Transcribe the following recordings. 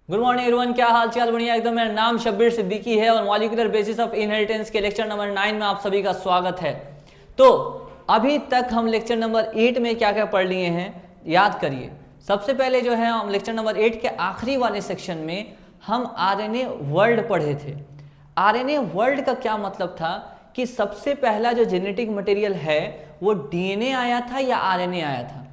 Good morning everyone, क्या हाल चाल? बढ़िया एकदम। मेरा नाम शब्बीर सिद्दीकी है और मॉलिक्यूलर बेसिस ऑफ इनहेरिटेंस के लेक्चर नंबर 9 में आप सभी का स्वागत है। तो अभी तक हम लेक्चर नंबर 8 में क्या क्या पढ़ लिए हैं याद करिए। सबसे पहले जो है हम लेक्चर नंबर 8 के आखिरी वाले सेक्शन में हम आरएनए वर्ल्ड पढ़े थे। आरएनए वर्ल्ड का क्या मतलब था कि सबसे पहला जो जेनेटिक मटेरियल है वो डीएनए आया था या आरएनए आया था।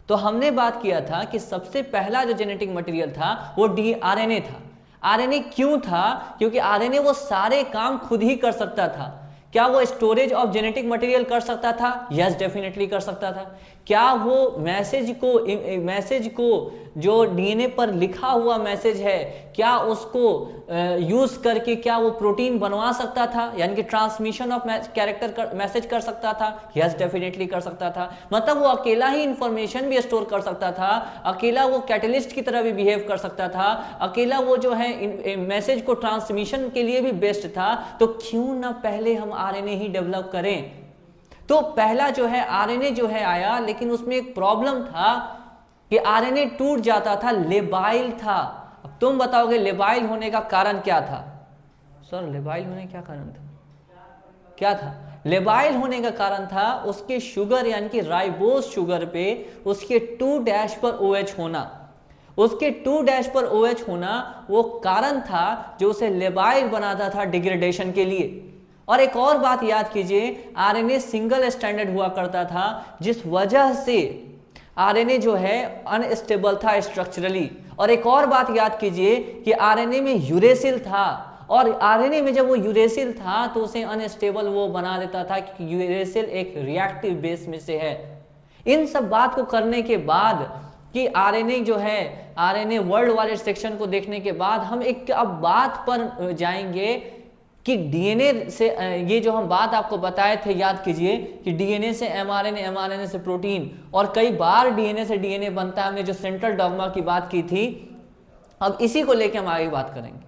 तो हमने बात किया था कि सबसे पहला जो जेनेटिक मटेरियल था वो आरएनए था। आरएनए क्यों था? क्योंकि आरएनए वो सारे काम खुद ही कर सकता था। क्या वो स्टोरेज ऑफ जेनेटिक मटेरियल कर सकता था? यस, डेफिनेटली कर सकता था। क्या वो मैसेज को जो डीएनए पर लिखा हुआ मैसेज है क्या उसको यूज करके क्या वो प्रोटीन बनवा सकता था, यानी कि ट्रांसमिशन ऑफ कैरेक्टर मैसेज कर सकता था? यस, डेफिनेटली कर सकता था। मतलब वो अकेला ही इंफॉर्मेशन भी स्टोर कर सकता था, अकेला वो कैटलिस्ट की तरह भी बिहेव कर सकता था, अकेला वो जो है मैसेज को ट्रांसमिशन के लिए भी बेस्ट था। तो क्यों ना पहले हम आरएनए ही डेवलप करें। तो पहला जो है आरएनए जो है आया, लेकिन उसमें एक प्रॉब्लम था कि आरएनए टूट जाता था, लेबाइल था। अब तुम बताओगे लेबाइल होने का कारण क्या था? सर लेबाइल होने का कारण था क्या था? लेबाइल होने का कारण था उसके शुगर यानी कि राइबोज शुगर पे उसके 2' पर OH होना। उसके 2' पर OH होना वो कारण था जो उसे लेबाइल बनाता था डिग्रेडेशन के लिए। और एक और बात याद कीजिए, आरएनए सिंगल स्ट्रैंडेड हुआ करता था, जिस वजह से आरएनए जो है अनस्टेबल था स्ट्रक्चरली। और एक और बात याद कीजिए कि आरएनए में यूरेसिल था, और आरएनए में जब वो यूरेसिल था तो उसे अनस्टेबल वो बना देता था कि यूरेसिल एक रिएक्टिव बेस में से है। इन सब बात को करने के बाद कि आरएनए जो है आरएनए वर्ल्ड वाले सेक्शन को देखने के बाद हम एक अब बात पर जाएंगे कि डीएनए से ये जो हम बात आपको बताए थे याद कीजिए कि डीएनए से एमआरएनए, एमआरएनए से प्रोटीन, और कई बार डीएनए से डीएनए बनता है। हमने जो सेंट्रल डॉग्मा की बात की थी, अब इसी को लेकर हम आगे बात करेंगे।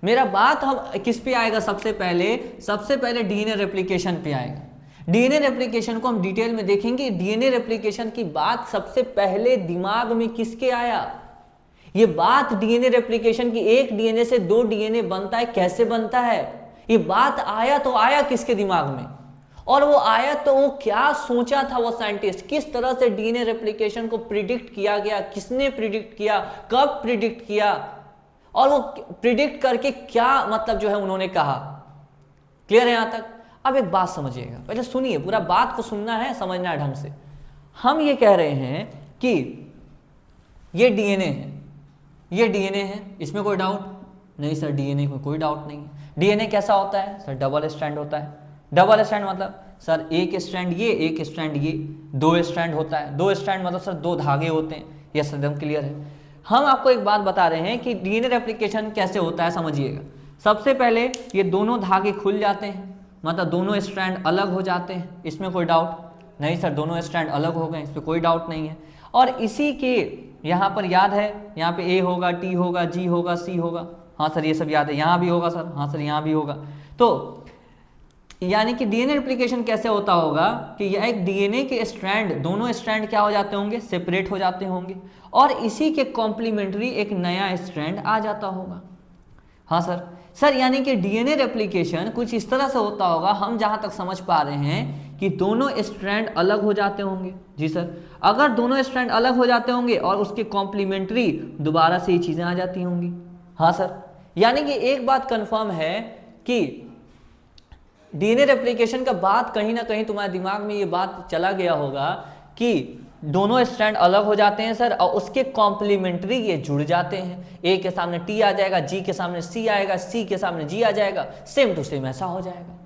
मेरा बात हम किस पे आएगा? सबसे पहले डीएनए रेप्लिकेशन पे आएगा। डीएनए रेप्लिकेशन को हम डिटेल में देखेंगे। डीएनए रेप्लिकेशन की बात सबसे पहले दिमाग में किसके आया? ये बात डीएनए रेप्लिकेशन की, एक डीएनए से 2 डीएनए बनता है, कैसे बनता है, ये बात आया तो आया किसके दिमाग में? और वो आया तो वो क्या सोचा था वो साइंटिस्ट? किस तरह से डीएनए रेप्लिकेशन को प्रिडिक्ट किया गया? किसने प्रिडिक्ट किया? कब प्रिडिक्ट किया? और वो प्रिडिक्ट करके क्या मतलब जो है उन्होंने कहा? क्लियर है यहां तक? अब एक बात समझिएगा, पहले सुनिए, पूरा बात को सुनना है, समझना है ढंग से। हम ये कह रहे हैं कि ये डीएनए है, ये डीएनए है, इसमें कोई डाउट नहीं? सर डीएनए में कोई डाउट नहीं है। डीएनए कैसा होता है? सर डबल स्ट्रैंड होता है। डबल स्ट्रैंड मतलब सर एक स्ट्रैंड ये, एक स्ट्रैंड ये, 2 स्ट्रैंड होता है। 2 स्ट्रैंड मतलब सर 2 धागे होते हैं। ये एकदम क्लियर है। हम आपको एक बात बता रहे हैं कि डीएनए रेप्लिकेशन कैसे होता है, समझिएगा। सबसे पहले ये दोनों धागे खुल जाते हैं, मतलब दोनों स्ट्रैंड अलग हो जाते हैं, इसमें कोई डाउट नहीं? सर दोनों स्ट्रैंड अलग हो गए, इस पर कोई डाउट नहीं है। और इसी के यहाँ पर याद है, यहाँ पे ए होगा, टी होगा, जी होगा, सी होगा। हाँ सर ये सब याद है। यहाँ भी होगा सर, हाँ सर यहाँ भी होगा। तो यानी कि डीएनए रेप्लिकेशन कैसे होता होगा कि यह एक डीएनए के स्ट्रैंड, दोनों स्ट्रैंड क्या हो जाते होंगे? सेपरेट हो जाते होंगे, और इसी के कॉम्प्लीमेंट्री एक नया स्ट्रैंड आ जाता होगा। हाँ सर यानी कि डीएनए रेप्लिकेशन कुछ इस तरह से होता होगा, हम जहां तक समझ पा रहे हैं कि दोनों स्ट्रैंड अलग हो जाते होंगे। जी सर, अगर दोनों स्ट्रैंड अलग हो जाते होंगे और उसके कॉम्प्लीमेंट्री दोबारा से ये चीजें आ जाती होंगी। हाँ सर, यानी कि एक बात कंफर्म है कि डीएनए रेप्लिकेशन का बात कहीं ना कहीं तुम्हारे दिमाग में ये बात चला गया होगा कि दोनों स्ट्रैंड अलग हो जाते हैं सर, और उसके कॉम्प्लीमेंट्री ये जुड़ जाते हैं। ए के सामने टी आ जाएगा, जी के सामने सी आएगा, सी के सामने जी आ जाएगा, सेम टू सेम ऐसा हो जाएगा।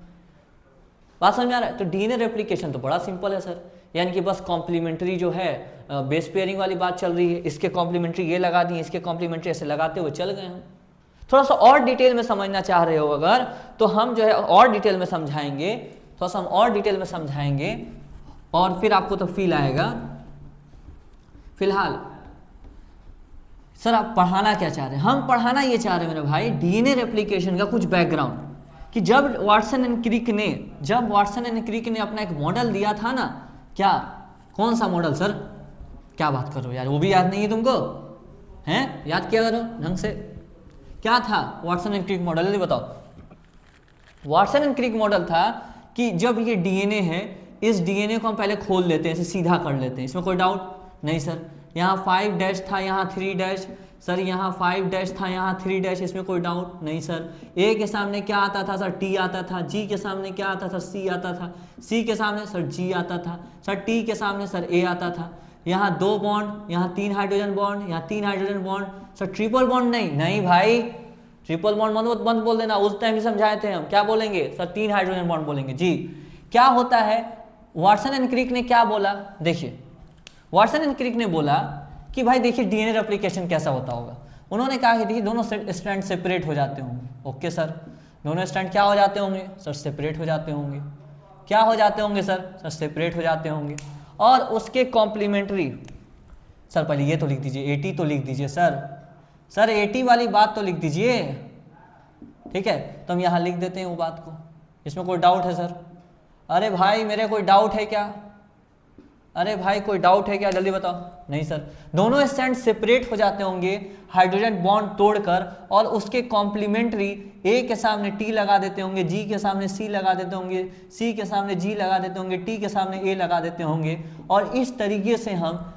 बात समझ में आ रहा है? तो डीएनए रेप्लिकेशन तो बड़ा सिंपल है सर, यानी कि बस कॉम्प्लीमेंट्री जो है बेस पेयरिंग वाली बात चल रही है, इसके कॉम्प्लीमेंट्री ये लगा दी, इसके कॉम्प्लीमेंट्री ऐसे लगाते हुए चल गए हम। थोड़ा सा और डिटेल में समझना चाह रहे हो अगर, तो हम जो है और डिटेल में समझाएंगे, थोड़ा सा हम और डिटेल में समझाएंगे, और फिर आपको तो फील आएगा। फिलहाल सर आप पढ़ाना क्या चाह रहे हैं? हम पढ़ाना ये चाह रहे हैं मेरे भाई, डीएनए रेप्लिकेशन का कुछ बैकग्राउंड, कि जब वाटसन एंड क्रिक ने अपना एक मॉडल दिया था ना, क्या, कौन सा मॉडल सर? क्या बात कर रहे हो यार, वो भी याद नहीं है तुमको? हैं? याद किया करो ढंग से। क्या था वाटसन एंड क्रिक मॉडल, जल्दी बताओ। वाटसन एंड क्रिक मॉडल था कि जब ये डीएनए है, इस डीएनए को हम पहले खोल लेते हैं, इसे सीधा कर लेते हैं, इसमें कोई डाउट नहीं सर। यहाँ 5 डैश था, यहाँ 3 डैश, सर यहाँ 5 डैश था, यहाँ 3 डैश, इसमें कोई डाउट नहीं सर। ए के सामने क्या आता था सर, टी आता था। जी के सामने क्या आता था, सी आता था। सी के सामने सर जी आता था। सर टी के सामने सर ए आता था। यहाँ 2 बॉन्ड, यहाँ 3 हाइड्रोजन बॉन्ड, यहाँ 3 hydrogen bond. Sir triple bond नहीं भाई, ट्रिपल बॉन्ड मत बोल देना, उस टाइम भी समझाए थे हम। क्या बोलेंगे सर, 3 हाइड्रोजन बॉन्ड बोलेंगे जी। क्या होता है, वाटसन एंड क्रिक ने क्या बोला, देखिए वाटसन एंड क्रिक ने बोला कि भाई देखिए डीएनए रेप्लिकेशन कैसा होता होगा। उन्होंने कहा कि देखिए दोनों स्ट्रैंड सेपरेट हो जाते होंगे। ओके सर, दोनों स्ट्रैंड क्या हो जाते होंगे सर, सेपरेट हो जाते होंगे। क्या हो जाते होंगे सर, सेपरेट हो जाते होंगे। और उसके कॉम्प्लीमेंट्री, सर पहले ये तो लिख दीजिए, 80 तो लिख दीजिए सर 80 वाली बात तो लिख दीजिए, ठीक है। तो हम यहाँ लिख देते हैं वो बात को, इसमें कोई डाउट है सर? अरे भाई मेरे कोई डाउट है क्या, अरे भाई कोई डाउट है क्या, जल्दी बताओ। नहीं सर, दोनों स्ट्रैंड सेपरेट हो जाते होंगे हाइड्रोजन बॉन्ड तोड़कर, और उसके कॉम्प्लीमेंट्री ए के सामने टी लगा देते होंगे, जी के सामने सी लगा देते होंगे, सी के सामने जी लगा देते होंगे, टी के सामने ए लगा देते होंगे। और इस तरीके से हम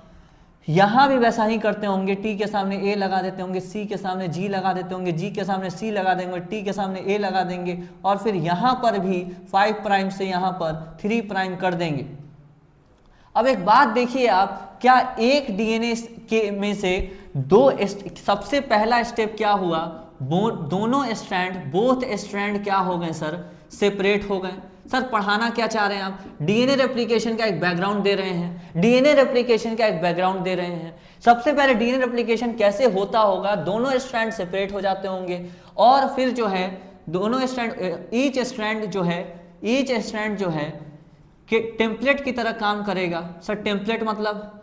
यहाँ भी वैसा ही करते होंगे, टी के सामने ए लगा देते होंगे, सी के सामने जी लगा देते होंगे, जी के सामने सी लगा देंगे, टी के सामने ए लगा देंगे, और फिर यहाँ पर भी 5 प्राइम से यहाँ पर 3 प्राइम कर देंगे। अब एक बात देखिए आप, क्या एक डीएनए के में से सबसे पहला स्टेप क्या हुआ, दोनों स्ट्रैंड, बोथ स्ट्रैंड क्या हो गए सर, सेपरेट हो गए। सर पढ़ाना क्या चाह रहे हैं आप, डीएनए रेप्लिकेशन का एक बैकग्राउंड दे रहे हैं, डीएनए रेप्लिकेशन का एक बैकग्राउंड दे रहे हैं। सबसे पहले डीएनए रेप्लिकेशन कैसे होता होगा, दोनों स्ट्रैंड सेपरेट हो जाते होंगे, और फिर जो है दोनों स्ट्रैंड, ईच स्ट्रैंड जो है कि टेम्पलेट की तरह काम करेगा। सर टेम्पलेट मतलब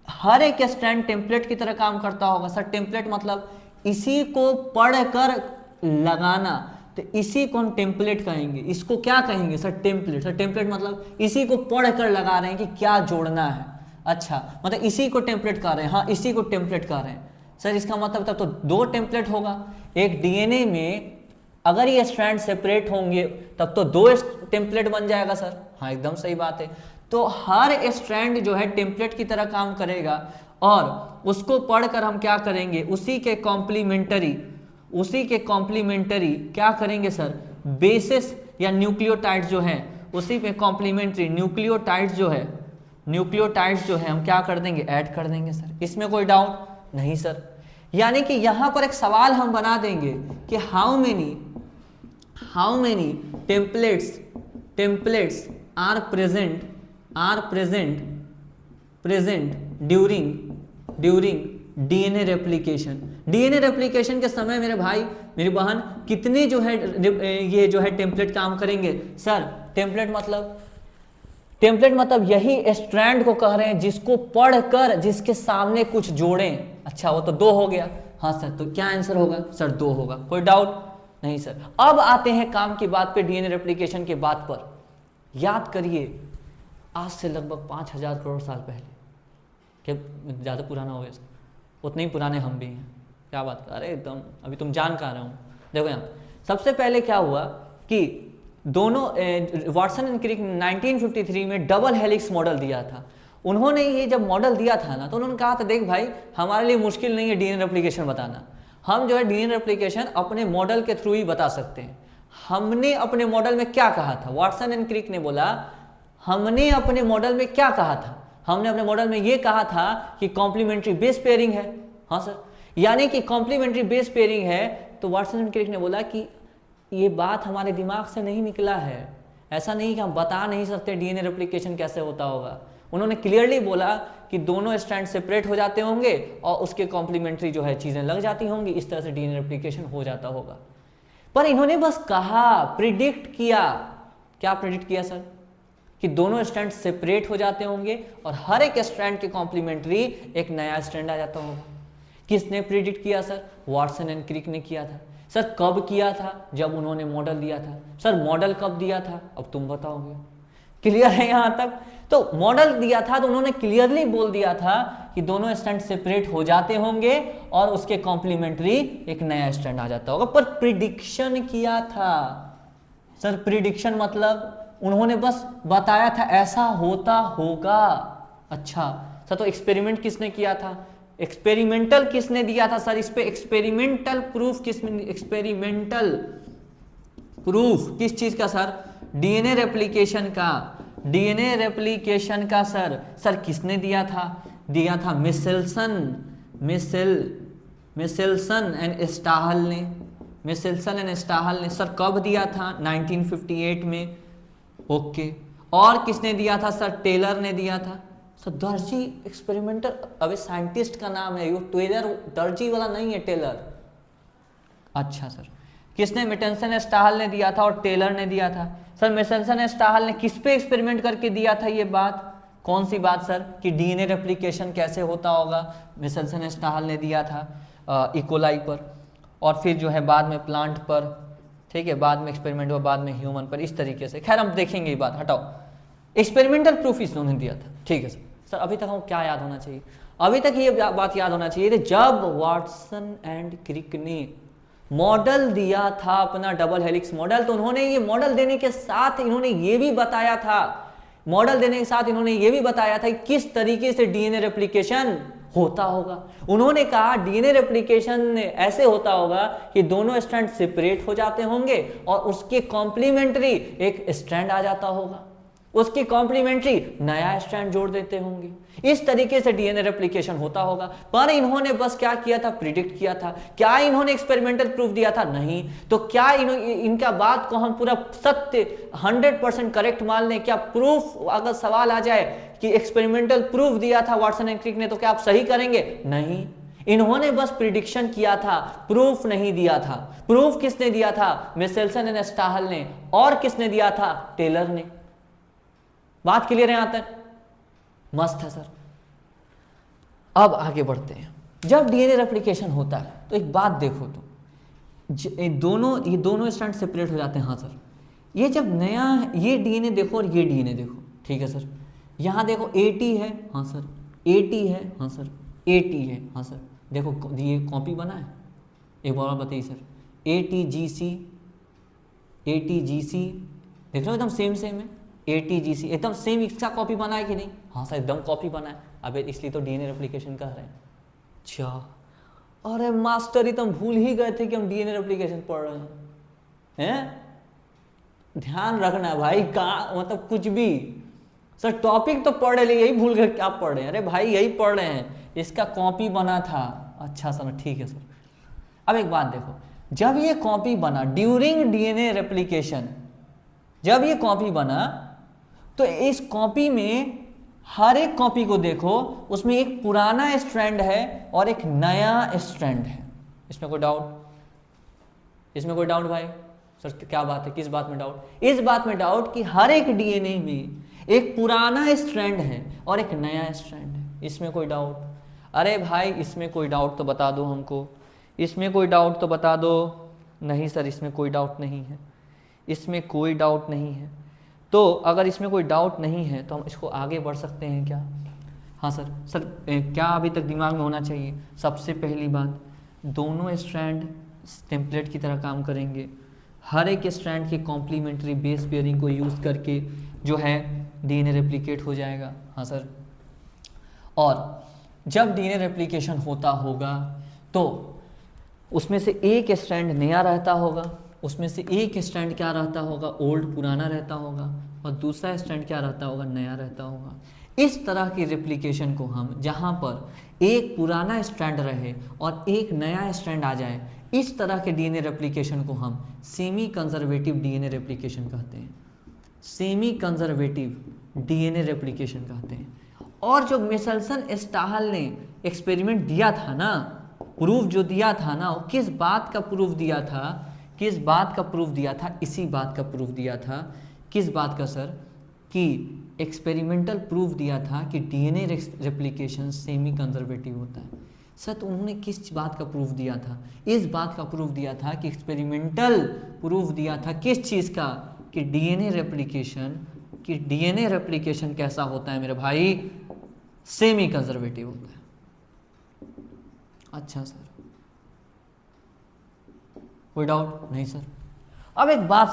हर एक स्ट्रैंड टेम्पलेट की तरह काम करता होगा। सर टेम्पलेट मतलब इसी को पढ़कर लगाना, तो इसी को हम टेम्पलेट कहेंगे। इसको क्या कहेंगे सर, टेम्पलेट। सर टेम्पलेट मतलब इसी को पढ़कर लगा रहे हैं कि क्या जोड़ना है। अच्छा, मतलब इसी को टेम्पलेट कह रहे हैं, हाँ इसी को टेम्पलेट कह रहे हैं। सर इसका मतलब तब तो 2 टेम्पलेट होगा। एक डीएनए में अगर ये स्ट्रैंड सेपरेट होंगे तब तो 2 टेम्पलेट बन जाएगा सर। हाँ एकदम सही बात है। तो हर स्ट्रैंड जो है टेम्पलेट की तरह काम करेगा, और उसको पढ़कर हम क्या करेंगे, उसी के कॉम्प्लीमेंटरी क्या करेंगे सर, बेसिस या न्यूक्लियोटाइड्स जो है, उसी पे कॉम्प्लीमेंट्री न्यूक्लियोटाइड्स जो है हम क्या कर देंगे, ऐड कर देंगे सर। इसमें कोई डाउट नहीं सर। यानी कि यहां पर एक सवाल हम बना देंगे कि how many templates are present during DNA replication. DNA replication के समय मेरे भाई मेरी बहन कितने जो है ये जो है टेम्पलेट काम करेंगे सर। टेम्पलेट मतलब यही स्ट्रैंड को कह रहे हैं जिसको पढ़कर जिसके सामने कुछ जोड़ें। अच्छा वो तो 2 हो गया, हाँ सर, तो क्या आंसर होगा सर, 2 होगा, कोई डाउट नहीं सर। अब आते हैं काम की बात पे, डीएनए रेप्लिकेशन के बात पर। याद करिए आज से लगभग 5000 करोड़ साल पहले, क्या ज़्यादा पुराना हो गया सर, उतने ही पुराने हम भी हैं। क्या बात कर, अरे एकदम अभी तुम जान कहाँ रहे हो। देखो यहाँ सबसे पहले क्या हुआ कि दोनों वाटसन एंड क्रिक 1953 में डबल हेलिक्स मॉडल दिया था। उन्होंने ये जब मॉडल दिया था ना, तो उन्होंने कहा था देख भाई हमारे लिए मुश्किल नहीं है डीएनए रेप्लिकेशन बताना, हम जो है डीएनए रेप्लिकेशन अपने मॉडल के थ्रू ही बता सकते हैं। हमने अपने मॉडल में क्या कहा था, वाटसन एंड क्रिक ने बोला, हमने अपने मॉडल में क्या कहा था, हमने अपने मॉडल में ये कहा था कि कॉम्प्लीमेंट्री बेस पेयरिंग है। हाँ सर, यानी कि कॉम्प्लीमेंट्री बेस पेयरिंग है। तो वाटसन एंड क्रिक ने बोला कि ये बात हमारे दिमाग से नहीं निकला है, ऐसा नहीं कि हम बता नहीं सकते डीएनए रेप्लिकेशन कैसे होता होगा। उन्होंने क्लियरली बोला कि दोनों स्ट्रैंड सेपरेट हो जाते होंगे और उसके कॉम्प्लीमेंट्री जो है चीज़ें लग जाती होंगी, इस तरह से डीएनए रेप्लिकेशन हो जाता होगा। पर इन्होंने बस कहा, प्रिडिक्ट किया। क्या प्रिडिक्ट किया सर, कि दोनों स्ट्रैंड सेपरेट हो जाते होंगे और हर एक स्ट्रैंड के कॉम्प्लीमेंट्री एक नया स्ट्रैंड आ जाता होगा। किसने प्रिडिक्ट किया सर, वाटसन एंड क्रिक ने किया था। सर कब किया था, जब उन्होंने मॉडल दिया था। सर मॉडल कब दिया था, अब तुम बताओगे। क्लियर है यहां तक? तो मॉडल दिया था तो उन्होंने क्लियरली बोल दिया था कि दोनों स्ट्रैंड सेपरेट हो जाते होंगे और उसके कॉम्प्लीमेंट्री एक नया स्ट्रैंड आ जाता होगा, पर प्रिडिक्शन किया था। सर प्रिडिक्शन मतलब उन्होंने बस बताया था ऐसा होता होगा। अच्छा सर, तो एक्सपेरिमेंट किसने किया था? एक्सपेरिमेंटल किसने दिया था सर? इस पे एक्सपेरिमेंटल प्रूफ किसने? एक्सपेरिमेंटल प्रूफ किस चीज का सर? डीएनए रेप्लिकेशन का। डीएनए रेप्लिकेशन का सर किसने दिया था? दिया था मिसेल्सन एंड स्टाहल ने। मिसेल्सन एंड स्टाहल ने। सर कब दिया था? 1958 में। ओके, और किसने दिया था सर? टेलर ने दिया था। सर दर्जी एक्सपेरिमेंटल, अबे साइंटिस्ट का नाम है, ये टेलर दर्जी वाला नहीं है, टेलर। अच्छा सर, किसने? मिटेंसन स्टाहल ने दिया था और टेलर ने दिया था। सर मिटेंसन स्टाहल ने किस पे एक्सपेरिमेंट करके दिया था ये बात? कौन सी बात सर? कि डीएनए रेप्लिकेशन कैसे होता होगा। मिटेंसन स्टाहल ने दिया था इकोलाई पर, और फिर जो है बाद में प्लांट पर, ठीक है, बाद में एक्सपेरिमेंट हुआ, बाद में ह्यूमन पर, इस तरीके से। खैर हम देखेंगे ये बात, हटाओ। एक्सपेरिमेंटल प्रूफ इसने दिया था, ठीक है सर। सर अभी तक हमको क्या याद होना चाहिए? अभी तक ये बात याद होना चाहिए, जब वाटसन एंड क्रिक ने मॉडल दिया था अपना डबल हेलिक्स मॉडल, तो उन्होंने ये मॉडल देने के साथ इन्होंने ये भी बताया था, मॉडल देने के साथ इन्होंने ये भी बताया था कि किस तरीके से डीएनए रेप्लिकेशन होता होगा। उन्होंने कहा डीएनए रेप्लिकेशन ऐसे होता होगा कि दोनों स्ट्रैंड सेपरेट हो जाते होंगे और उसके कॉम्प्लीमेंट्री एक स्ट्रैंड आ जाता होगा, उसकी कॉम्प्लीमेंट्री नया स्ट्रैंड जोड़ देते होंगे। इस तरीके से डीएनए रेप्लिकेशन होता होगा। पर इन्होंने बस क्या किया था? प्रिडिक्ट किया था। क्या इन्होंने एक्सपेरिमेंटल प्रूफ दिया था? नहीं। तो क्या इनका बात को हम पूरा सत्य 100% करेक्ट मान लें? क्या प्रूफ, अगर सवाल आ जाए कि एक्सपेरिमेंटल प्रूफ दिया था वाटसन एंड क्रिक ने, तो क्या आप सही करेंगे? नहीं। इन्होंने बस प्रिडिक्शन किया था, प्रूफ नहीं दिया था। प्रूफ किसने दिया था? मिसेल्सन एंड स्टाहल ने। और किसने दिया था? टेलर ने। बात क्लियर है यहां तक? मस्त है सर। अब आगे बढ़ते हैं। जब डीएनए रेप्लिकेशन होता है तो एक बात देखो, तो ये दोनों स्ट्रैंड सेपरेट हो जाते हैं। हाँ सर, ये जब नया, ये डीएनए देखो और ये डीएनए देखो, ठीक है सर। यहां देखो 80 है, हाँ सर, 80 है, हाँ सर, 80 है, हाँ सर। देखो ये कॉपी बना है, एक बार बताइए सर। ATGC देख लो, एकदम सेम है। ATGC एकदम सेम इसका कॉपी बना है कि नहीं? हाँ सर, एकदम कॉपी बना है। अबे इसलिए तो डीएनए रेप्लिकेशन कह रहे हैं। अच्छा, अरे मास्टर, तुम भूल ही गए थे कि हम डीएनए रेप्लिकेशन पढ़ रहे हैं। ध्यान रखना भाई, कहाँ मतलब कुछ भी। सर टॉपिक तो पढ़ रहे, यही भूल गए क्या पढ़ रहे हैं? अरे भाई यही पढ़ रहे हैं, इसका कॉपी बना था। अच्छा सर, ठीक है सर। अब एक बात देखो, जब ये कॉपी बना ड्यूरिंग डीएनए रेप्लिकेशन, जब ये कॉपी बना तो इस कॉपी में हर एक कॉपी को देखो, उसमें एक पुराना स्ट्रैंड है और एक नया स्ट्रैंड है। इसमें कोई डाउट? इसमें कोई डाउट भाई? सर क्या बात है, किस बात में डाउट? इस बात में डाउट कि हर एक डीएनए में एक पुराना स्ट्रैंड है और एक नया स्ट्रैंड है। इसमें कोई डाउट? अरे भाई इसमें कोई डाउट तो बता दो हमको, इसमें कोई डाउट तो बता दो। नहीं सर, इसमें कोई डाउट नहीं है, इसमें कोई डाउट नहीं है। तो अगर इसमें कोई डाउट नहीं है तो हम इसको आगे बढ़ सकते हैं क्या? हाँ सर। सर क्या अभी तक दिमाग में होना चाहिए? सबसे पहली बात, दोनों स्ट्रैंड टेम्पलेट की तरह काम करेंगे। हर एक स्ट्रैंड के कॉम्प्लीमेंट्री बेस पेयरिंग को यूज़ करके जो है डीएनए रेप्लिकेट हो जाएगा। हाँ सर। और जब डीएनए रेप्लिकेशन होता होगा तो उसमें से एक स्ट्रैंड नया रहता होगा, उसमें से एक स्ट्रैंड क्या रहता होगा? ओल्ड, पुराना रहता होगा, और दूसरा स्ट्रैंड क्या रहता होगा? नया रहता होगा। इस तरह की रेप्लिकेशन को हम, जहाँ पर एक पुराना स्ट्रैंड रहे और एक नया स्ट्रैंड आ जाए, इस तरह के डीएनए रेप्लिकेशन को हम सेमी कंजर्वेटिव डीएनए रेप्लिकेशन कहते हैं। सेमी कंजर्वेटिव डीएनए रेप्लिकेशन कहते हैं। और जो मिसेल्सन स्टाहल ने एक्सपेरिमेंट दिया था ना, प्रूफ जो दिया था ना, वो किस बात का प्रूफ दिया था? किस बात का प्रूफ दिया था? इसी बात का प्रूफ दिया था। किस बात का सर? कि एक्सपेरिमेंटल प्रूफ दिया था कि डीएनए रेप्लिकेशन सेमी कंजर्वेटिव होता है। सर तो उन्होंने किस बात का प्रूफ दिया था? इस बात का प्रूफ दिया था कि एक्सपेरिमेंटल प्रूफ दिया था किस चीज़ का? कि डीएनए रेप्लिकेशन कि डीएनए रेप्लिकेशन कैसा होता है मेरे भाई, सेमी कंजर्वेटिव होता है। अच्छा सर, कोई डाउट नहीं सर? अब एक बात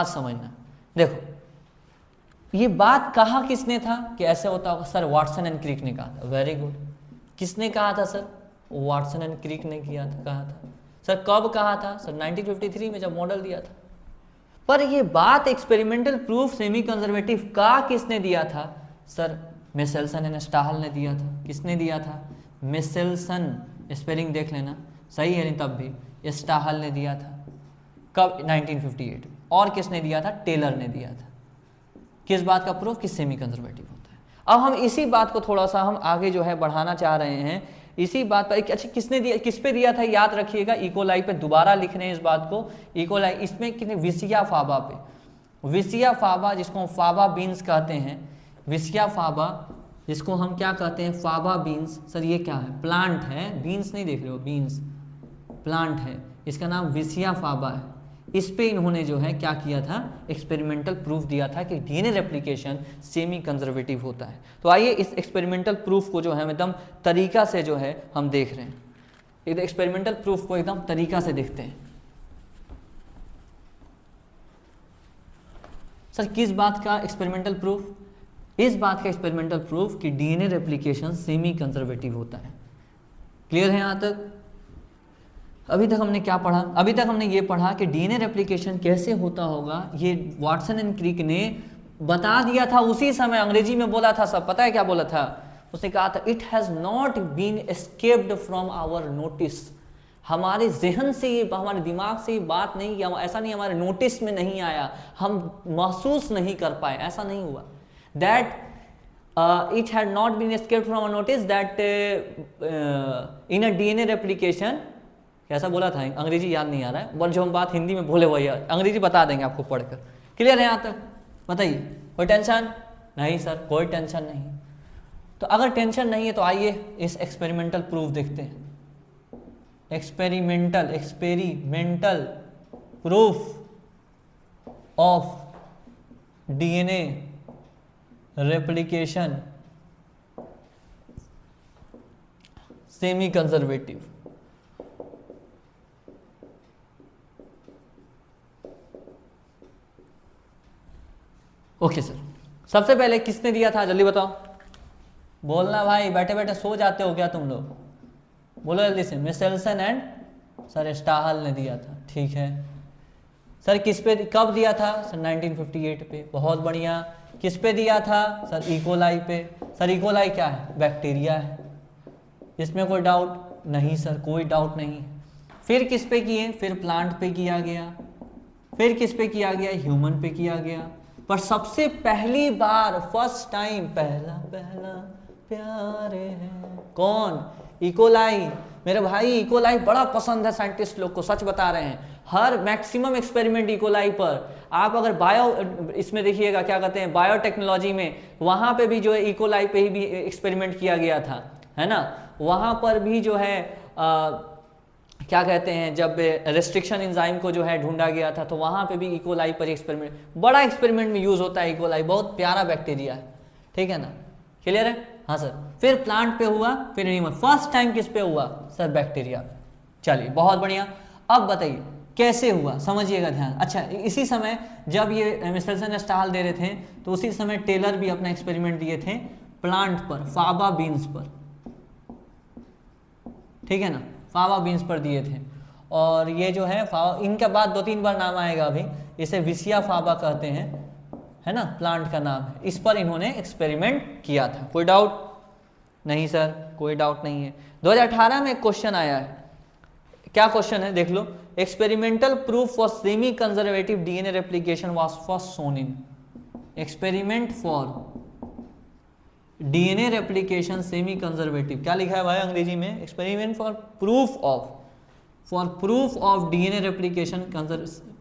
समझना, देखो ये बात कहा किसने था कि ऐसे होता होगा? सर वाटसन एंड क्रिक ने कहा था। Very good. किसने कहा था सर? वाटसन एंड क्रिक ने कहा था। सर कब कहा था? सर 1953 में जब मॉडल दिया था। पर ये बात एक्सपेरिमेंटल प्रूफ सेमी कंजर्वेटिव का किसने दिया था? सर मिशेल्सन एंड स्टाहल ने दिया था। किसने दिया था? मिशेल्सन, स्पेलिंग देख लेना सही है नहीं तब भी, स्टाहल ने दिया था। कब? 1958। और किसने दिया था? टेलर ने दिया था। किस बात का प्रूफ? कि सेमी कंजर्वेटिव होता है। अब हम इसी बात को थोड़ा सा हम आगे जो है बढ़ाना चाह रहे हैं, इसी बात पर। अच्छा किसने दिया, किस पे दिया था याद रखिएगा, इकोलाई पे दोबारा लिख रहे हैं इस बात को। इकोलाई, इसमें कितने? विसिया फाबा पे। विसिया फाबा जिसको हम फाबा बीन्स कहते हैं, विसिया फाबा जिसको हम क्या कहते हैं? फाबा बीन्स। सर ये क्या है? प्लांट है, बीन्स नहीं देख रहे हो, बीन्स प्लांट है, इसका नाम विसिया फाबा है। इस पे इन्होंने जो है क्या किया था? एक्सपेरिमेंटल प्रूफ दिया था कि डीएनए रेप्लिकेशन सेमी कंजर्वेटिव होता है। तो आइए इस एक्सपेरिमेंटल प्रूफ को जो है एकदम तरीका से जो है हम देख रहे हैं, एकदम एक्सपेरिमेंटल प्रूफ को एकदम तरीका से देखते हैं। सर किस बात का एक्सपेरिमेंटल प्रूफ? इस बात का एक्सपेरिमेंटल प्रूफ कि डीएनए रेप्लिकेशन सेमी कंजर्वेटिव होता है। क्लियर है यहाँ तक? अभी तक हमने क्या पढ़ा? अभी तक हमने ये पढ़ा कि डीएनए रेप्लिकेशन कैसे होता होगा, ये वाटसन एंड क्रिक ने बता दिया था उसी समय, अंग्रेजी में बोला था। सब पता है क्या बोला था? उसने कहा था it has not been escaped from our notice. हमारे जहन से ये, हमारे दिमाग से ये बात नहीं किया, ऐसा नहीं हमारे नोटिस में नहीं आया, हम महसूस नहीं कर पाए, ऐसा नहीं हुआ। That it had not been escaped from a notice that in a DNA replication, कैसा बोला था? अंग्रेजी याद नहीं आ रहा है, बट जो हम बात हिंदी में बोले वही अंग्रेजी बता देंगे आपको पढ़कर। क्लियर है यहाँ तक? बताइए, कोई टेंशन नहीं? सर कोई टेंशन नहीं। तो अगर टेंशन नहीं है तो आइए इस एक्सपेरिमेंटल प्रूफ देखते हैं। Experimental proof of DNA replication semi conservative. Okay sir, सबसे पहले किसने दिया था? जल्दी बताओ, बोलना भाई, बैठे बैठे सो जाते हो क्या तुम लोग? बोलो जल्दी से। मिशेल्सन एंड सर स्टाहल ने दिया था। ठीक है सर, किस पे, कब दिया था? सर 1958 पे। बहुत बढ़िया। किस पे दिया था? सर इकोलाई पे। सर इकोलाई क्या है? बैक्टीरिया है, इसमें कोई डाउट नहीं? सर कोई डाउट नहीं। फिर किस पे किए? फिर प्लांट पे किया गया। फिर किस पे किया गया? ह्यूमन पे किया गया। पर सबसे पहली बार, फर्स्ट टाइम, पहला पहला प्यार है, कौन? इकोलाई। मेरे भाई इकोलाई बड़ा पसंद है साइंटिस्ट लोग को, सच बता रहे हैं। हर मैक्सिमम एक्सपेरिमेंट इकोलाई पर। आप अगर बायो, इसमें देखिएगा क्या कहते हैं, बायोटेक्नोलॉजी में, वहां पे भी जो है इकोलाई पे ही भी एक्सपेरिमेंट किया गया था, है ना? वहां पर भी जो है क्या कहते हैं, जब रेस्ट्रिक्शन एंजाइम को जो है ढूंढा गया था, तो वहां पे भी इकोलाई पर एक्सपेरिमेंट, बड़ा एक्सपेरिमेंट में यूज होता है इकोलाई, बहुत प्यारा बैक्टीरिया है। ठीक है ना? क्लियर है? हाँ सर। फिर प्लांट पे हुआ, फिर एनिमल। फर्स्ट टाइम किस पे हुआ? Sir bacteria. चलिए बहुत बढ़िया। अब बताइए कैसे हुआ, समझिएगा ध्यान। अच्छा, इसी समय जब ये मिशेल्सन स्टाहल दे रहे थे, तो उसी समय टेलर भी अपना एक्सपेरिमेंट दिए थे प्लांट पर, फाबा बीन्स पर। ठीक है ना? फाबा बीन्स पर दिए थे। और ये जो है इनके बाद 2-3 बार नाम आएगा अभी, इसे विसिया फाबा कहते हैं, है ना? प्लांट का नाम है। इस पर इन्होंने एक्सपेरिमेंट किया था। कोई डाउट नहीं? सर कोई डाउट नहीं है। 2018 में एक क्वेश्चन आया है। क्या क्वेश्चन है देख लो। Experimental proof for semi conservative DNA replication was first shown in. Experiment for DNA replication semi conservative, क्या लिखा है भाई अंग्रेजी में? Experiment for proof of DNA replication,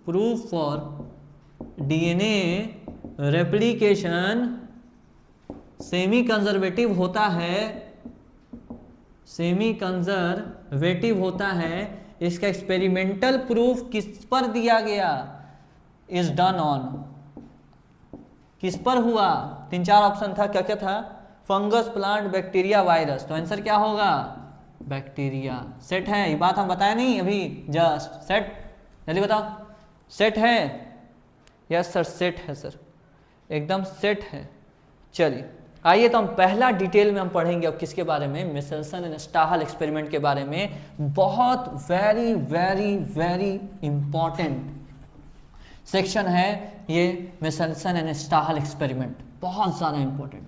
proof for DNA replication semi conservative होता है, सेमी कंजर्वेटिव होता है। इसका एक्सपेरिमेंटल प्रूफ किस पर दिया गया? इज डन ऑन किस पर हुआ? 3-4 ऑप्शन था, क्या क्या था? Fungus, plant, bacteria, virus. तो आंसर क्या होगा? बैक्टीरिया। सेट है? ये बात हम बताया नहीं अभी जस्ट? सेट? जल्दी बताओ, सेट है? यस सर, सेट है सर, एकदम सेट है। चलिए आइए तो हम पहला डिटेल में हम पढ़ेंगे अब किसके बारे में? मिचेल्सन एंड स्टाहल एक्सपेरिमेंट के बारे में। बहुत very very very important section है ये मिचेल्सन एंड स्टाहल एक्सपेरिमेंट, बहुत ज़्यादा इंपॉर्टेंट।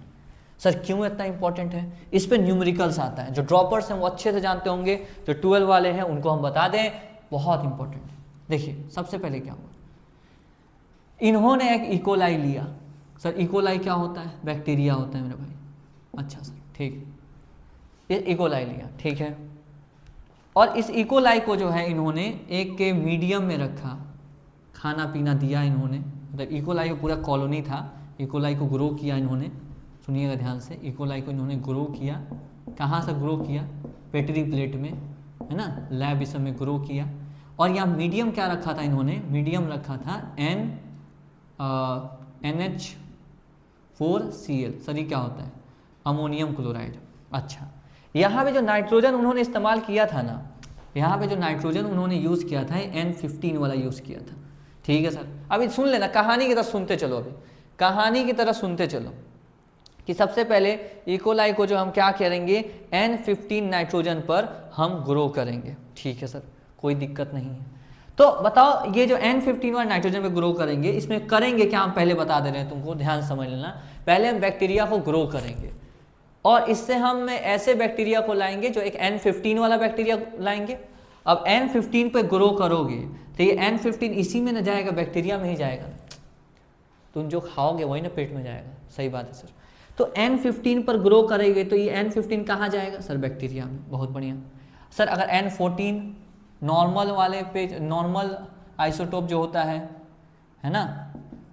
सर क्यों इतना इंपॉर्टेंट है? इस पे न्यूमेरिकल्स आता है, जो ड्रॉपर्स हैं वो अच्छे से जानते होंगे, जो 12 वाले हैं उनको हम बता दें, बहुत इंपॉर्टेंट है। देखिए सबसे पहले क्या हुआ, इन्होंने एक इकोलाई लिया। सर इकोलाई क्या होता है? बैक्टीरिया होता है मेरे भाई। अच्छा सर ठीक, ये इकोलाई लिया, ठीक है। और इस इकोलाई को जो है इन्होंने एक के मीडियम में रखा, खाना पीना दिया इन्होंने, मतलब इकोलाई का पूरा कॉलोनी था, इकोलाई को ग्रो किया इन्होंने। सुनिएगा ध्यान से, इकोलाई को इन्होंने ग्रो किया। कहाँ से ग्रो किया? पेट्री प्लेट में, है ना, लैब इस में ग्रो किया। और यहाँ मीडियम क्या रखा था इन्होंने? मीडियम रखा था NH4Cl। सर ये क्या होता है? Ammonium chloride. अच्छा, यहाँ पे जो नाइट्रोजन उन्होंने इस्तेमाल किया था ना, यहाँ पे जो नाइट्रोजन उन्होंने यूज़ किया था N15 वाला यूज़ किया था। ठीक है सर, अभी सुन लेना, कहानी की तरह सुनते चलो, अभी कहानी की तरह सुनते चलो कि सबसे पहले इकोलाई को जो हम क्या करेंगे, N15 नाइट्रोजन पर हम ग्रो करेंगे। ठीक है सर, कोई दिक्कत नहीं है। तो बताओ ये जो N15 वाला नाइट्रोजन पे ग्रो करेंगे, इसमें करेंगे क्या? हम पहले बता दे रहे हैं तुमको, ध्यान समझ लेना। पहले हम बैक्टीरिया को ग्रो करेंगे और इससे हम ऐसे बैक्टीरिया को लाएंगे जो एक N15 वाला बैक्टीरिया लाएंगे। अब N15 पे ग्रो करोगे तो ये N15 इसी में न जाएगा, बैक्टीरिया में ही जाएगा। तुम जो खाओगे वही ना पेट में जाएगा। सही बात है सर। तो N15 पर ग्रो करेंगे तो ये N15 कहाँ जाएगा? सर बैक्टीरिया में। बहुत बढ़िया सर। अगर N14 नॉर्मल वाले पे, नॉर्मल आइसोटोप जो होता है ना,